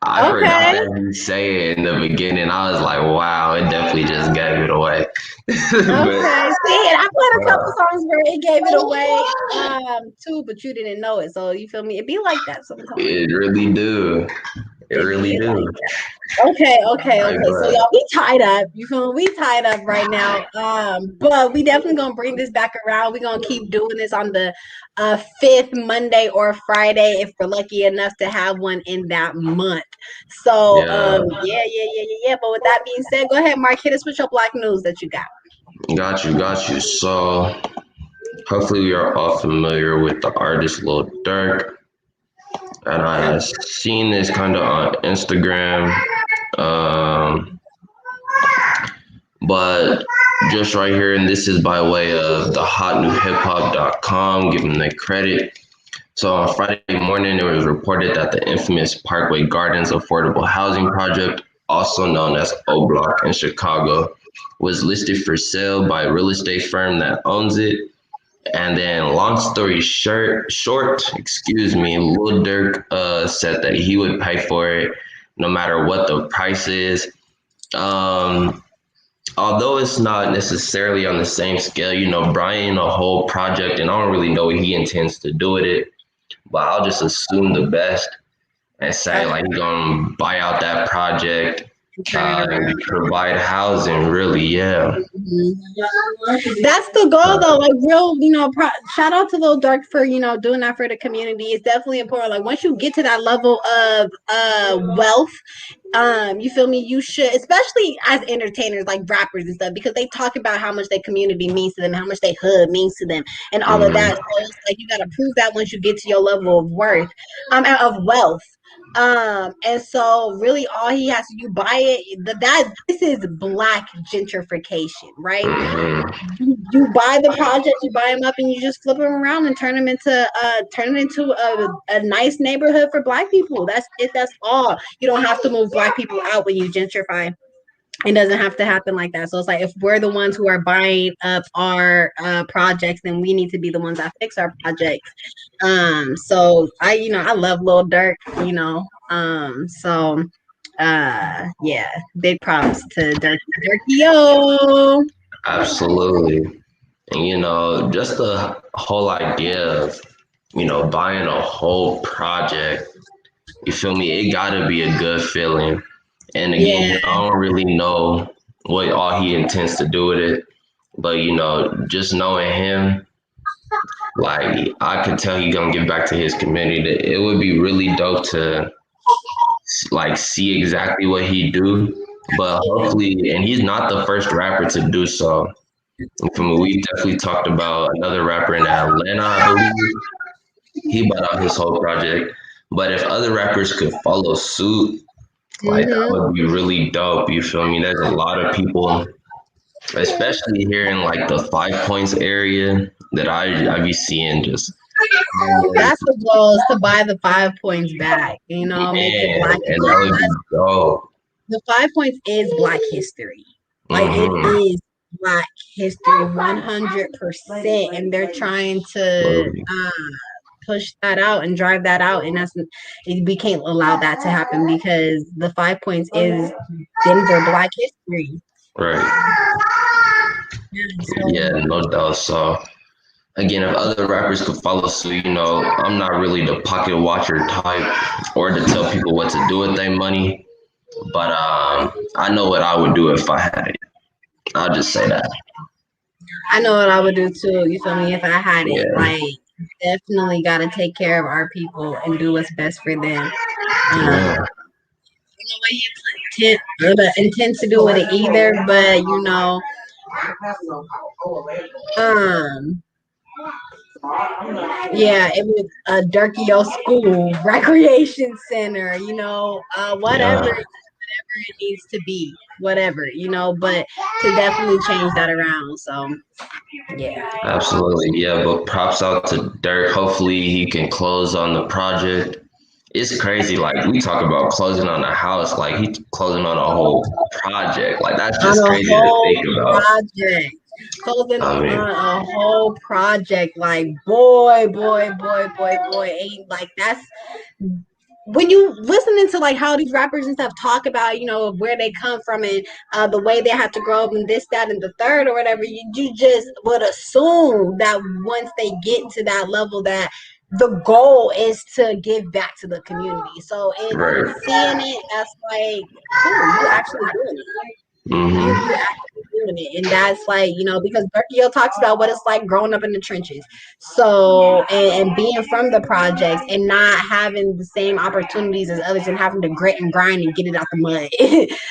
[SPEAKER 4] I forgot
[SPEAKER 5] Okay.
[SPEAKER 4] that you say it in the beginning. I was like, wow, it definitely just gave it away.
[SPEAKER 5] Okay. See, and I played a couple songs where it gave it away too, but you didn't know it. So you feel me? It be like that sometimes.
[SPEAKER 4] It really do. It really
[SPEAKER 5] be
[SPEAKER 4] do.
[SPEAKER 5] like Okay. So y'all, we tied up. You feel me? We tied up right now. But we definitely gonna bring this back around. We're gonna keep doing this on the fifth Monday or Friday if we're lucky enough to have one in that month. So yeah. But with that being said, go ahead, Mark, hit us with your black news that you got.
[SPEAKER 4] Got you. So hopefully we are all familiar with the artist Lil Durk. And I have seen this kind of on Instagram. But just right here, and this is by way of the hotnewhiphop.com, give them the credit. So on Friday morning, it was reported that the infamous Parkway Gardens affordable housing project, also known as O Block in Chicago, was listed for sale by a real estate firm that owns it. And then, long story short, Lil Durk said that he would pay for it no matter what the price is. Although it's not necessarily on the same scale, Brian, a whole project, and I don't really know what he intends to do with it, but I'll just assume the best and say like he's gonna buy out that project. And provide housing, really, yeah.
[SPEAKER 5] That's the goal, though. Like, real, shout out to Lil Durk for doing that for the community. It's definitely important. Like, once you get to that level of wealth, you feel me? You should, especially as entertainers, like rappers and stuff, because they talk about how much their community means to them, how much their hood means to them, and all of that. So it's like you gotta prove that once you get to your level of worth, of wealth. And so really all he has to do, buy it. This is black gentrification, right? You buy the project, you buy them up, and you just flip them around and turn it into a nice neighborhood for black people. That's it. That's all. You don't have to move black people out when you gentrify. It doesn't have to happen like that. So it's like if we're the ones who are buying up our projects, then we need to be the ones that fix our projects. So I love Lil Durk, yeah, big props to Durkio.
[SPEAKER 4] Absolutely. And just the whole idea of buying a whole project, you feel me, it gotta be a good feeling. And again, I don't really know what all he intends to do with it, but just knowing him, like I could tell he's gonna give back to his community. It would be really dope to like see exactly what he do, but hopefully, and he's not the first rapper to do so. We definitely talked about another rapper in Atlanta, I believe. He bought out his whole project, but if other rappers could follow suit, like that would be really dope. You feel me? There's a lot of people, especially here in like the 5 Points area, that I be seeing just.
[SPEAKER 5] That's the goal, is to buy the 5 Points back. Make it black.
[SPEAKER 4] And that would be dope.
[SPEAKER 5] The 5 Points is Black history. Like it is Black history, 100%, and they're trying to push that out and drive that out, and we can't allow that to happen because the 5 Points is Denver Black history.
[SPEAKER 4] Right. Yeah, no doubt. So again, if other rappers could follow suit, I'm not really the pocket watcher type or to tell people what to do with their money, but I know what I would do if I had it. I'll just say that.
[SPEAKER 5] I know what I would do too. You feel me? If I had it, like definitely got to take care of our people and do what's best for them. I don't know what he intends to do with it either, but Yeah, it was a Durkio school, recreation center, whatever
[SPEAKER 4] Yeah,
[SPEAKER 5] it needs to be, whatever, but to definitely change that around. So, yeah.
[SPEAKER 4] absolutely. Yeah, but props out to Dirk. Hopefully he can close on the project. It's crazy. Like we talk about closing on a house, like he's closing on a whole project. Like that's
[SPEAKER 5] On
[SPEAKER 4] just
[SPEAKER 5] a
[SPEAKER 4] crazy to
[SPEAKER 5] whole
[SPEAKER 4] think about.
[SPEAKER 5] project. Closing
[SPEAKER 4] I
[SPEAKER 5] on
[SPEAKER 4] mean,
[SPEAKER 5] a whole project. Like, boy, ain't like that's when you listening to like how these rappers and stuff talk about, where they come from and the way they have to grow up and this, that, and the third or whatever, you just would assume that once they get to that level that the goal is to give back to the community. So it's
[SPEAKER 4] right.
[SPEAKER 5] seeing it, that's like, cool, you actually doing it. You
[SPEAKER 4] Hmm.
[SPEAKER 5] actually doing it, and that's like, because Berkio talks about what it's like growing up in the trenches, so and being from the projects and not having the same opportunities as others and having to grit and grind and get it out the mud.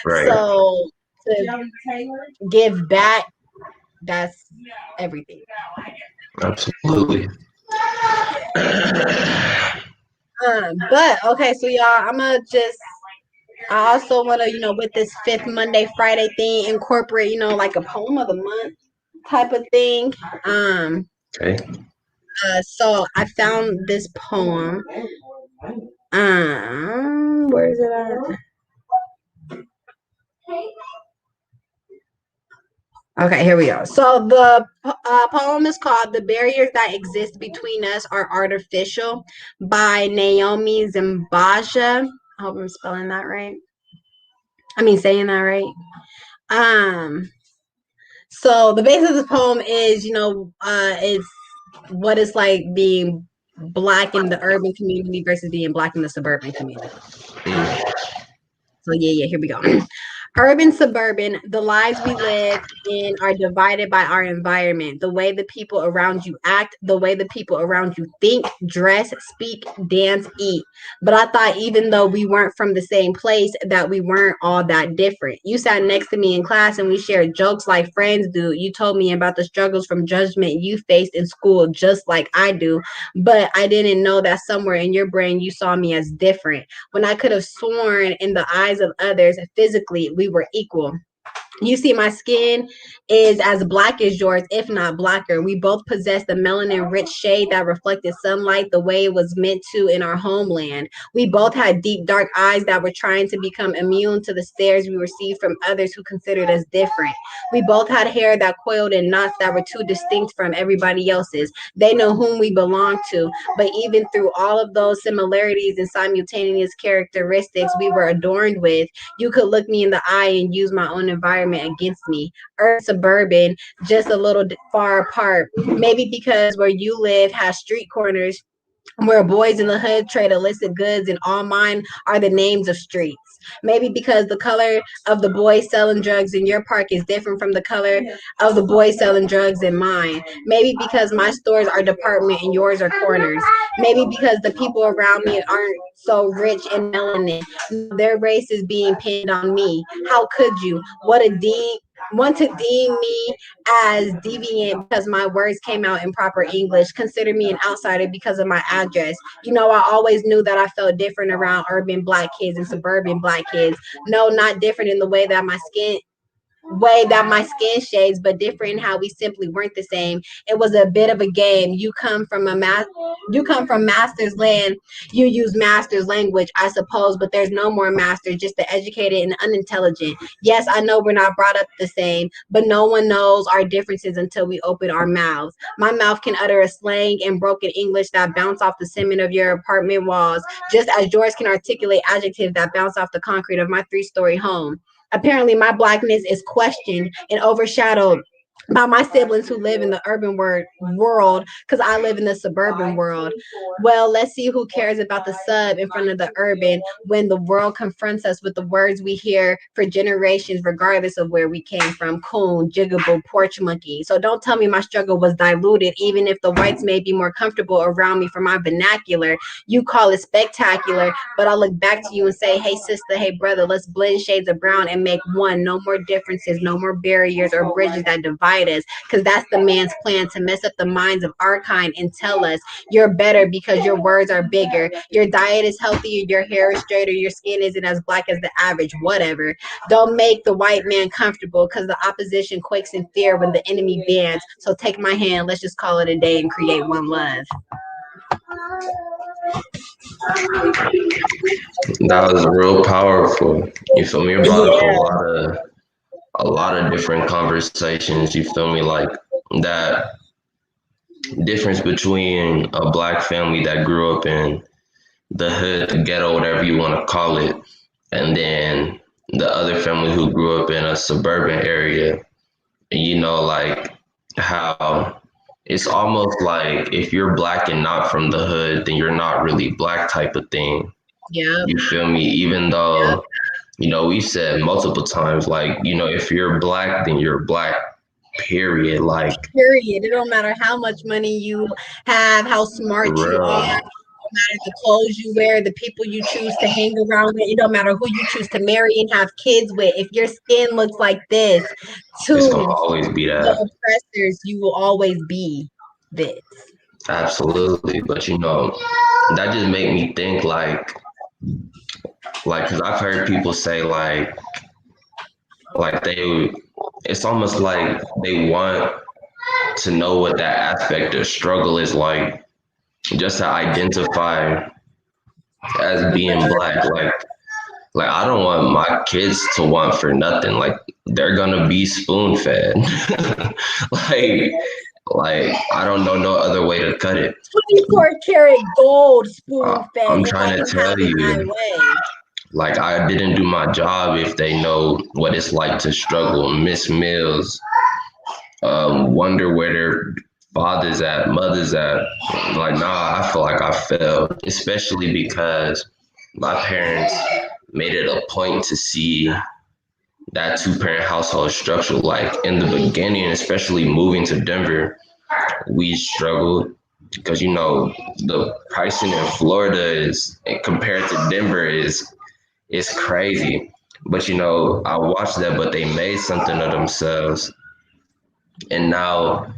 [SPEAKER 4] Right.
[SPEAKER 5] So to give back, that's everything.
[SPEAKER 4] Absolutely.
[SPEAKER 5] But okay, so y'all, I also want to, with this fifth Monday Friday thing, incorporate, like a poem of the month type of thing.
[SPEAKER 4] Okay.
[SPEAKER 5] So I found this poem. Where is it at? Okay, here we go. So the poem is called "The Barriers That Exist Between Us Are Artificial" by Naomi Zimbaja. I hope I'm spelling that right. I mean, saying that right. So the basis of the poem is, it's what it's like being Black in the urban community versus being Black in the suburban community. So yeah, here we go. Urban, suburban, the lives we live in are divided by our environment, the way the people around you act, the way the people around you think, dress, speak, dance, eat. But I thought even though we weren't from the same place, that we weren't all that different. You sat next to me in class and we shared jokes like friends do. You told me about the struggles from judgment you faced in school, just like I do. But I didn't know that somewhere in your brain you saw me as different. When I could have sworn in the eyes of others, physically, we were equal. You see, my skin is as black as yours, if not blacker. We both possess the melanin rich shade that reflected sunlight the way it was meant to in our homeland. We both had deep, dark eyes that were trying to become immune to the stares we received from others who considered us different. We both had hair that coiled in knots that were too distinct from everybody else's. They know whom we belong to, but even through all of those similarities and simultaneous characteristics we were adorned with, you could look me in the eye and use my own environment against me. Urban, suburban, just a little far apart. Maybe because where you live has street corners where boys in the hood trade illicit goods and all mine are the names of streets. Maybe because the color of the boys selling drugs in your park is different from the color of the boys selling drugs in mine. Maybe because my stores are department and yours are corners. Maybe because the people around me aren't so rich in melanin. Their race is being pinned on me. How could you? What a want to deem me as deviant because my words came out in proper English. Consider me an outsider because of my address. I always knew that I felt different around urban Black kids and suburban Black kids. No, not different in the way that my skin shades, but different in how we simply weren't the same. It was a bit of a game. You come from master's land. You use master's language, I suppose, but there's no more masters, just the educated and unintelligent. Yes, I know we're not brought up the same, but no one knows our differences until we open our mouths. My mouth can utter a slang and broken English that bounce off the cement of your apartment walls, just as yours can articulate adjectives that bounce off the concrete of my 3-story home. Apparently, my Blackness is questioned and overshadowed by my siblings who live in the urban world because I live in the suburban world. Well, let's see who cares about the sub in front of the urban when the world confronts us with the words we hear for generations, regardless of where we came from. Coon, jiggable, porch monkey. So don't tell me my struggle was diluted, even if the whites may be more comfortable around me for my vernacular. You call it spectacular, but I'll look back to you and say, hey, sister, hey, brother, let's blend shades of brown and make one. No more differences, no more barriers or bridges that divide divide us, because that's the man's plan, to mess up the minds of our kind and tell us you're better because your words are bigger, your diet is healthier, your hair is straighter, your skin isn't as black as the average, whatever. Don't make the white man comfortable, because the opposition quakes in fear when the enemy bans. So take my hand, let's just call it a day and create one love.
[SPEAKER 4] That was real powerful. You feel me? It brought up a lot of different conversations. You feel me? Like that difference between a black family that grew up in the hood, the ghetto, whatever you want to call it, and then the other family who grew up in a suburban area. You know, like how it's almost like if you're black and not from the hood, then you're not really black type of thing.
[SPEAKER 5] Yeah.
[SPEAKER 4] You feel me? Even though, you know, we've said multiple times, like, you know, if you're black, then you're black, period. Like,
[SPEAKER 5] period. It don't matter how much money you have, how smart you are, no matter the clothes you wear, the people you choose to hang around with. It don't matter who you choose to marry and have kids with. If your skin looks like this,
[SPEAKER 4] it's gonna always be that.
[SPEAKER 5] The oppressors, you will always be this.
[SPEAKER 4] Absolutely. But, you know, that just made me think like, because I've heard people say it's almost like they want to know what that aspect of struggle is like, just to identify as being black. Like I don't want my kids to want for nothing. Like they're gonna be spoon fed. like I don't know no other way to cut it.
[SPEAKER 5] 24 karat gold spoon fed.
[SPEAKER 4] I'm trying to tell you. Like I didn't do my job if they know what it's like to struggle, miss meals, wonder where their fathers at, mothers at. Like, nah, I feel like I failed, especially because my parents made it a point to see that 2-parent household structure. Like in the beginning, especially moving to Denver, we struggled because, you know, the pricing in Florida is, compared to Denver, is crazy. But, you know, I watched that, but they made something of themselves. And now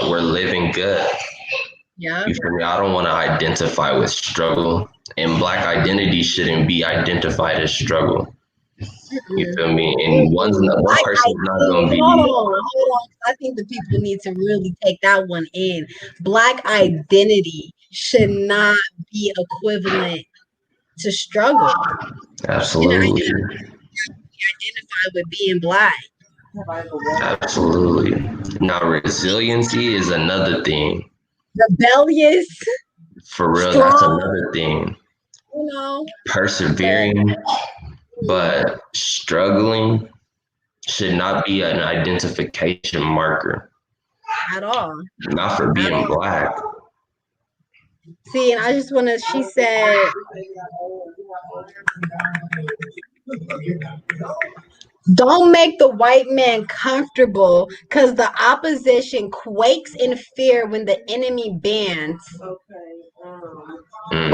[SPEAKER 4] we're living good.
[SPEAKER 5] Yeah.
[SPEAKER 4] You feel me? I don't want to identify with struggle. And black identity shouldn't be identified as struggle. You feel me? And one person's not going to be.
[SPEAKER 5] Hold on. I think the people need to really take that one in. Black identity should not be equivalent to struggle.
[SPEAKER 4] Absolutely.
[SPEAKER 5] Identify with being black.
[SPEAKER 4] Absolutely. Now, resiliency is another thing.
[SPEAKER 5] Rebellious.
[SPEAKER 4] For real,
[SPEAKER 5] strong.
[SPEAKER 4] That's another thing.
[SPEAKER 5] You know,
[SPEAKER 4] persevering, but struggling should not be an identification marker.
[SPEAKER 5] At all.
[SPEAKER 4] Not for being black.
[SPEAKER 5] See, and I just want to, she said, don't make the white man comfortable, because the opposition quakes in fear when the enemy bans.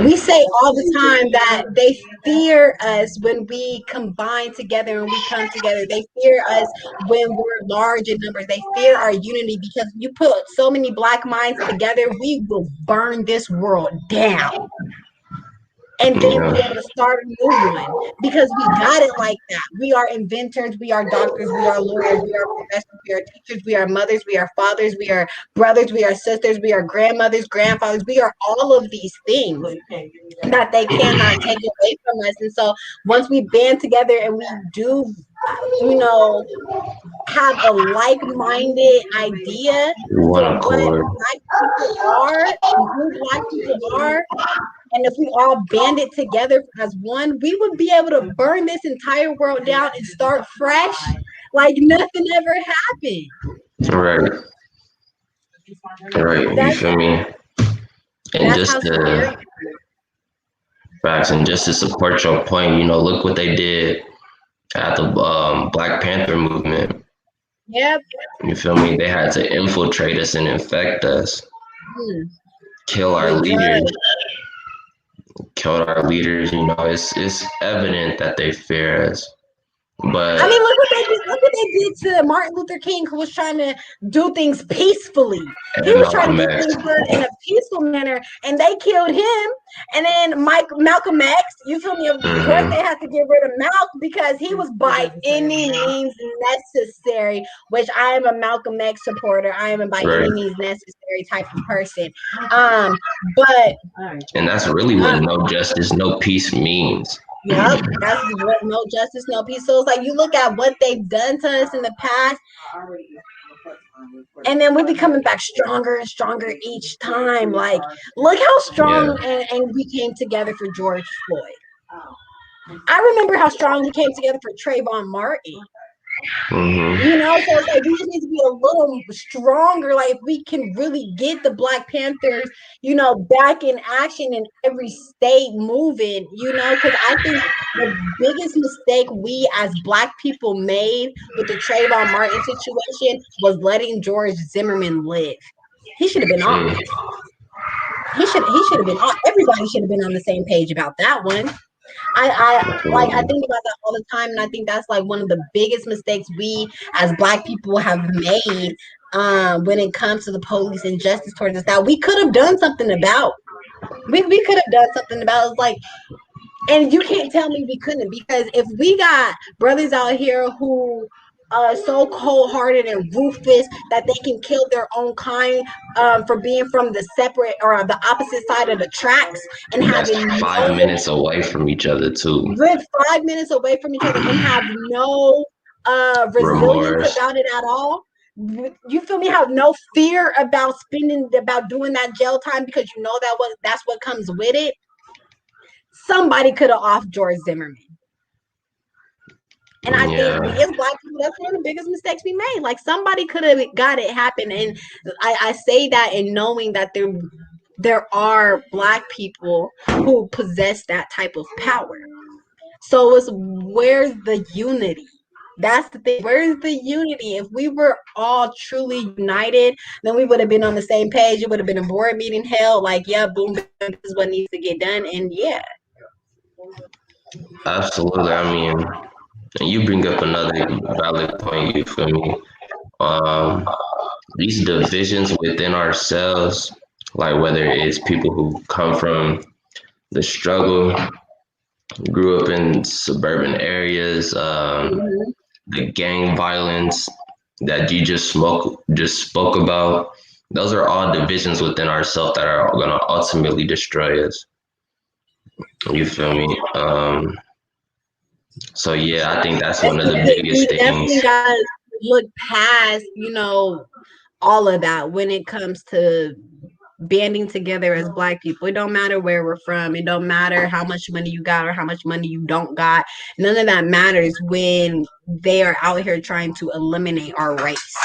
[SPEAKER 5] We say all the time that they fear us when we combine together and we come together. They fear us when we're large in numbers. They fear our unity, because you put so many black minds together, we will burn this world down. And then we're able to start a new one, because we got it like that. We are inventors, we are doctors, we are lawyers, we are professors, we are teachers, we are mothers, we are fathers, we are brothers, we are sisters, we are grandmothers, grandfathers. We are all of these things that they cannot take away from us. And so once we band together and we do, you know, have a like-minded idea for what black people are and who black people are, and if we all banded together as one, we would be able to burn this entire world down and start fresh like nothing ever happened.
[SPEAKER 4] Right. You feel me? And just to facts, and just to support your point, you know, look what they did at the Black Panther movement.
[SPEAKER 5] Yep.
[SPEAKER 4] You feel me? They had to infiltrate us and infect us, kill our leaders. Killed our leaders. You know, it's evident that they fear us. But
[SPEAKER 5] I mean, look what they did. Look what they did to Martin Luther King, who was trying to do things peacefully. He was trying to do things in a peaceful manner, and they killed him. And then Malcolm X, you feel me? Of course, they had to get rid of Malcolm because he was by any means necessary. Which I am a Malcolm X supporter. I am a by any means necessary type of person. But
[SPEAKER 4] and that's really what no justice, no peace means.
[SPEAKER 5] Yep, that's what no justice, no peace. So it's like you look at what they've done to us in the past, and then we be coming back stronger and stronger each time. Like, look how strong and we came together for George Floyd. I remember how strong we came together for Trayvon Martin. You know, so it's like we just need to be a little stronger. Like, if we can really get the Black Panthers, you know, back in action in every state moving, you know, because I think the biggest mistake we as Black people made with the Trayvon Martin situation was letting George Zimmerman live. He should have been off. He should have been off. Everybody should have been on the same page about that one. I think about that all the time, and I think that's like one of the biggest mistakes we as Black people have made when it comes to the police and justice towards us that we could have done something about. We could have done something about. It's like, and you can't tell me we couldn't, because if we got brothers out here who so cold-hearted and ruthless that they can kill their own kind for being from the separate or the opposite side of the tracks and having
[SPEAKER 4] 5 minutes away from each other too.
[SPEAKER 5] Live 5 minutes away from each other and have no resilience about it at all. You feel me? Have no fear about doing that jail time because you know that's what comes with it. Somebody could have off George Zimmerman. And I think as Black people, that's one of the biggest mistakes we made. Like, somebody could have got it happen. And I say that in knowing that there are Black people who possess that type of power. So where's the unity? That's the thing. Where's the unity? If we were all truly united, then we would have been on the same page. It would have been a board meeting held. Like, yeah, boom, this is what needs to get done. And yeah.
[SPEAKER 4] Absolutely. I mean, and you bring up another valid point, you feel me? These divisions within ourselves, like whether it's people who come from the struggle, grew up in suburban areas, the gang violence that you just spoke about, those are all divisions within ourselves that are going to ultimately destroy us. You feel me? So yeah, I think that's one of the biggest things.
[SPEAKER 5] Definitely gotta look past, all of that when it comes to banding together as Black people. It don't matter where we're from. It don't matter how much money you got or how much money you don't got. None of that matters when they are out here trying to eliminate our race.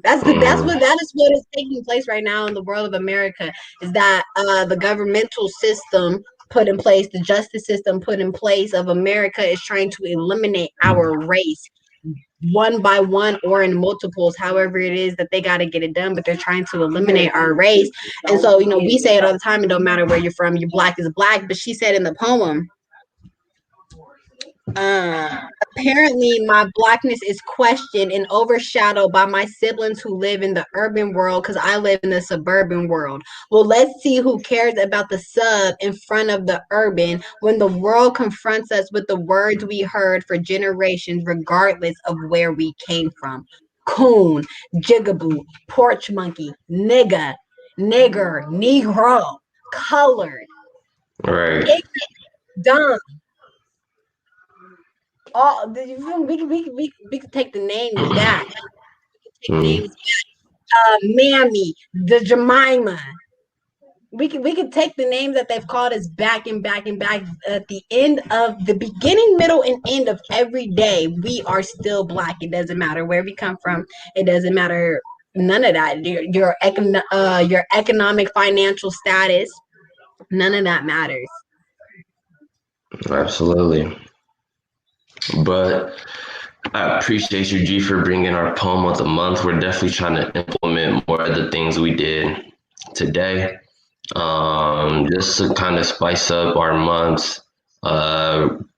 [SPEAKER 5] That is what is taking place right now in the world of America, is that the governmental system put in place, the justice system put in place of America is trying to eliminate our race one by one or in multiples, however it is that they got to get it done, but they're trying to eliminate our race. And so, we say it all the time, it don't matter where you're from, you're Black is Black. But she said in the poem, apparently my Blackness is questioned and overshadowed by my siblings who live in the urban world because I live in the suburban world. Well, let's see who cares about the sub in front of the urban when the world confronts us with the words we heard for generations, regardless of where we came from. Coon, jigaboo, porch monkey, nigga, nigger, negro, colored, ignorant, dumb. All we could take the names back. Mammy, the Jemima. We could take the names that they've called us back and back and back. At the end of the beginning, middle, and end of every day, we are still Black. It doesn't matter where we come from. It doesn't matter none of that. Your economic, financial status, none of that matters.
[SPEAKER 4] Absolutely. But I appreciate you, G, for bringing our poem of the month. We're definitely trying to implement more of the things we did today, just to kind of spice up our months,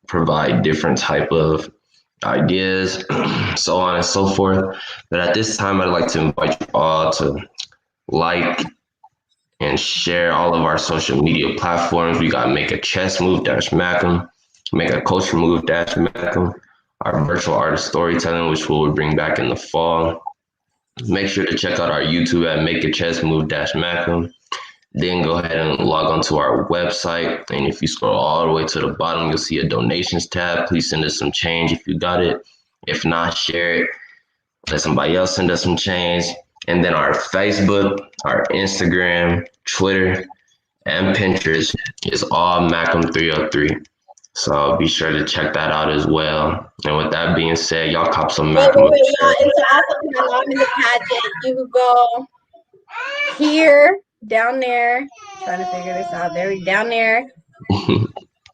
[SPEAKER 4] provide different type of ideas, so on and so forth. But at this time, I'd like to invite you all to like and share all of our social media platforms. We got Make a Chess Move MACultureM, Make a Culture Move MACultureM, our virtual artist storytelling, which we'll bring back in the fall. Make sure to check out our YouTube at Make a Chess Move MACultureM. Then go ahead and log onto our website. And if you scroll all the way to the bottom, you'll see a donations tab. Please send us some change if you got it. If not, share it. Let somebody else send us some change. And then our Facebook, our Instagram, Twitter, and Pinterest is all MACultureM303. So be sure to check that out as well. And with that being said, y'all cop some
[SPEAKER 5] Wait,
[SPEAKER 4] MACultureM.
[SPEAKER 5] y'all. And so also, you know, I'm in the pageant. You could go here, down there. Trying to figure this out. Down there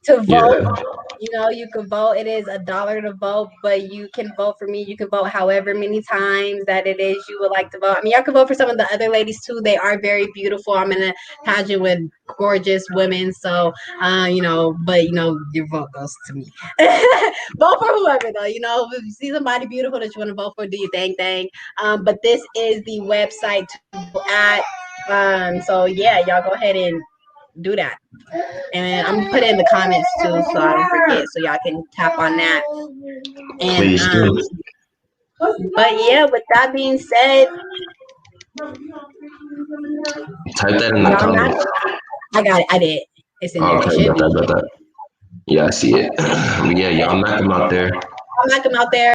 [SPEAKER 5] to vote.
[SPEAKER 4] Yeah.
[SPEAKER 5] You know, you can vote. It is $1 to vote, but you can vote for me. You can vote however many times that it is you would like to vote. I mean, y'all can vote for some of the other ladies too. They are very beautiful. I'm in a pageant with gorgeous women, so you know, but you know, your vote goes to me. Vote for whoever though. You know, if you see somebody beautiful that you want to vote for, do your thing. But this is the website to go at. So yeah, y'all go ahead and do that. And I'm gonna put it in the comments too, so I don't forget, so y'all can tap on that. And
[SPEAKER 4] Please do.
[SPEAKER 5] but yeah, with that being said,
[SPEAKER 4] Type that in the comments.
[SPEAKER 5] I got it. I did. It's in there.
[SPEAKER 4] Okay, got that. Yeah, I see it. Yeah, y'all knock them out there.
[SPEAKER 5] I'll knock them out there.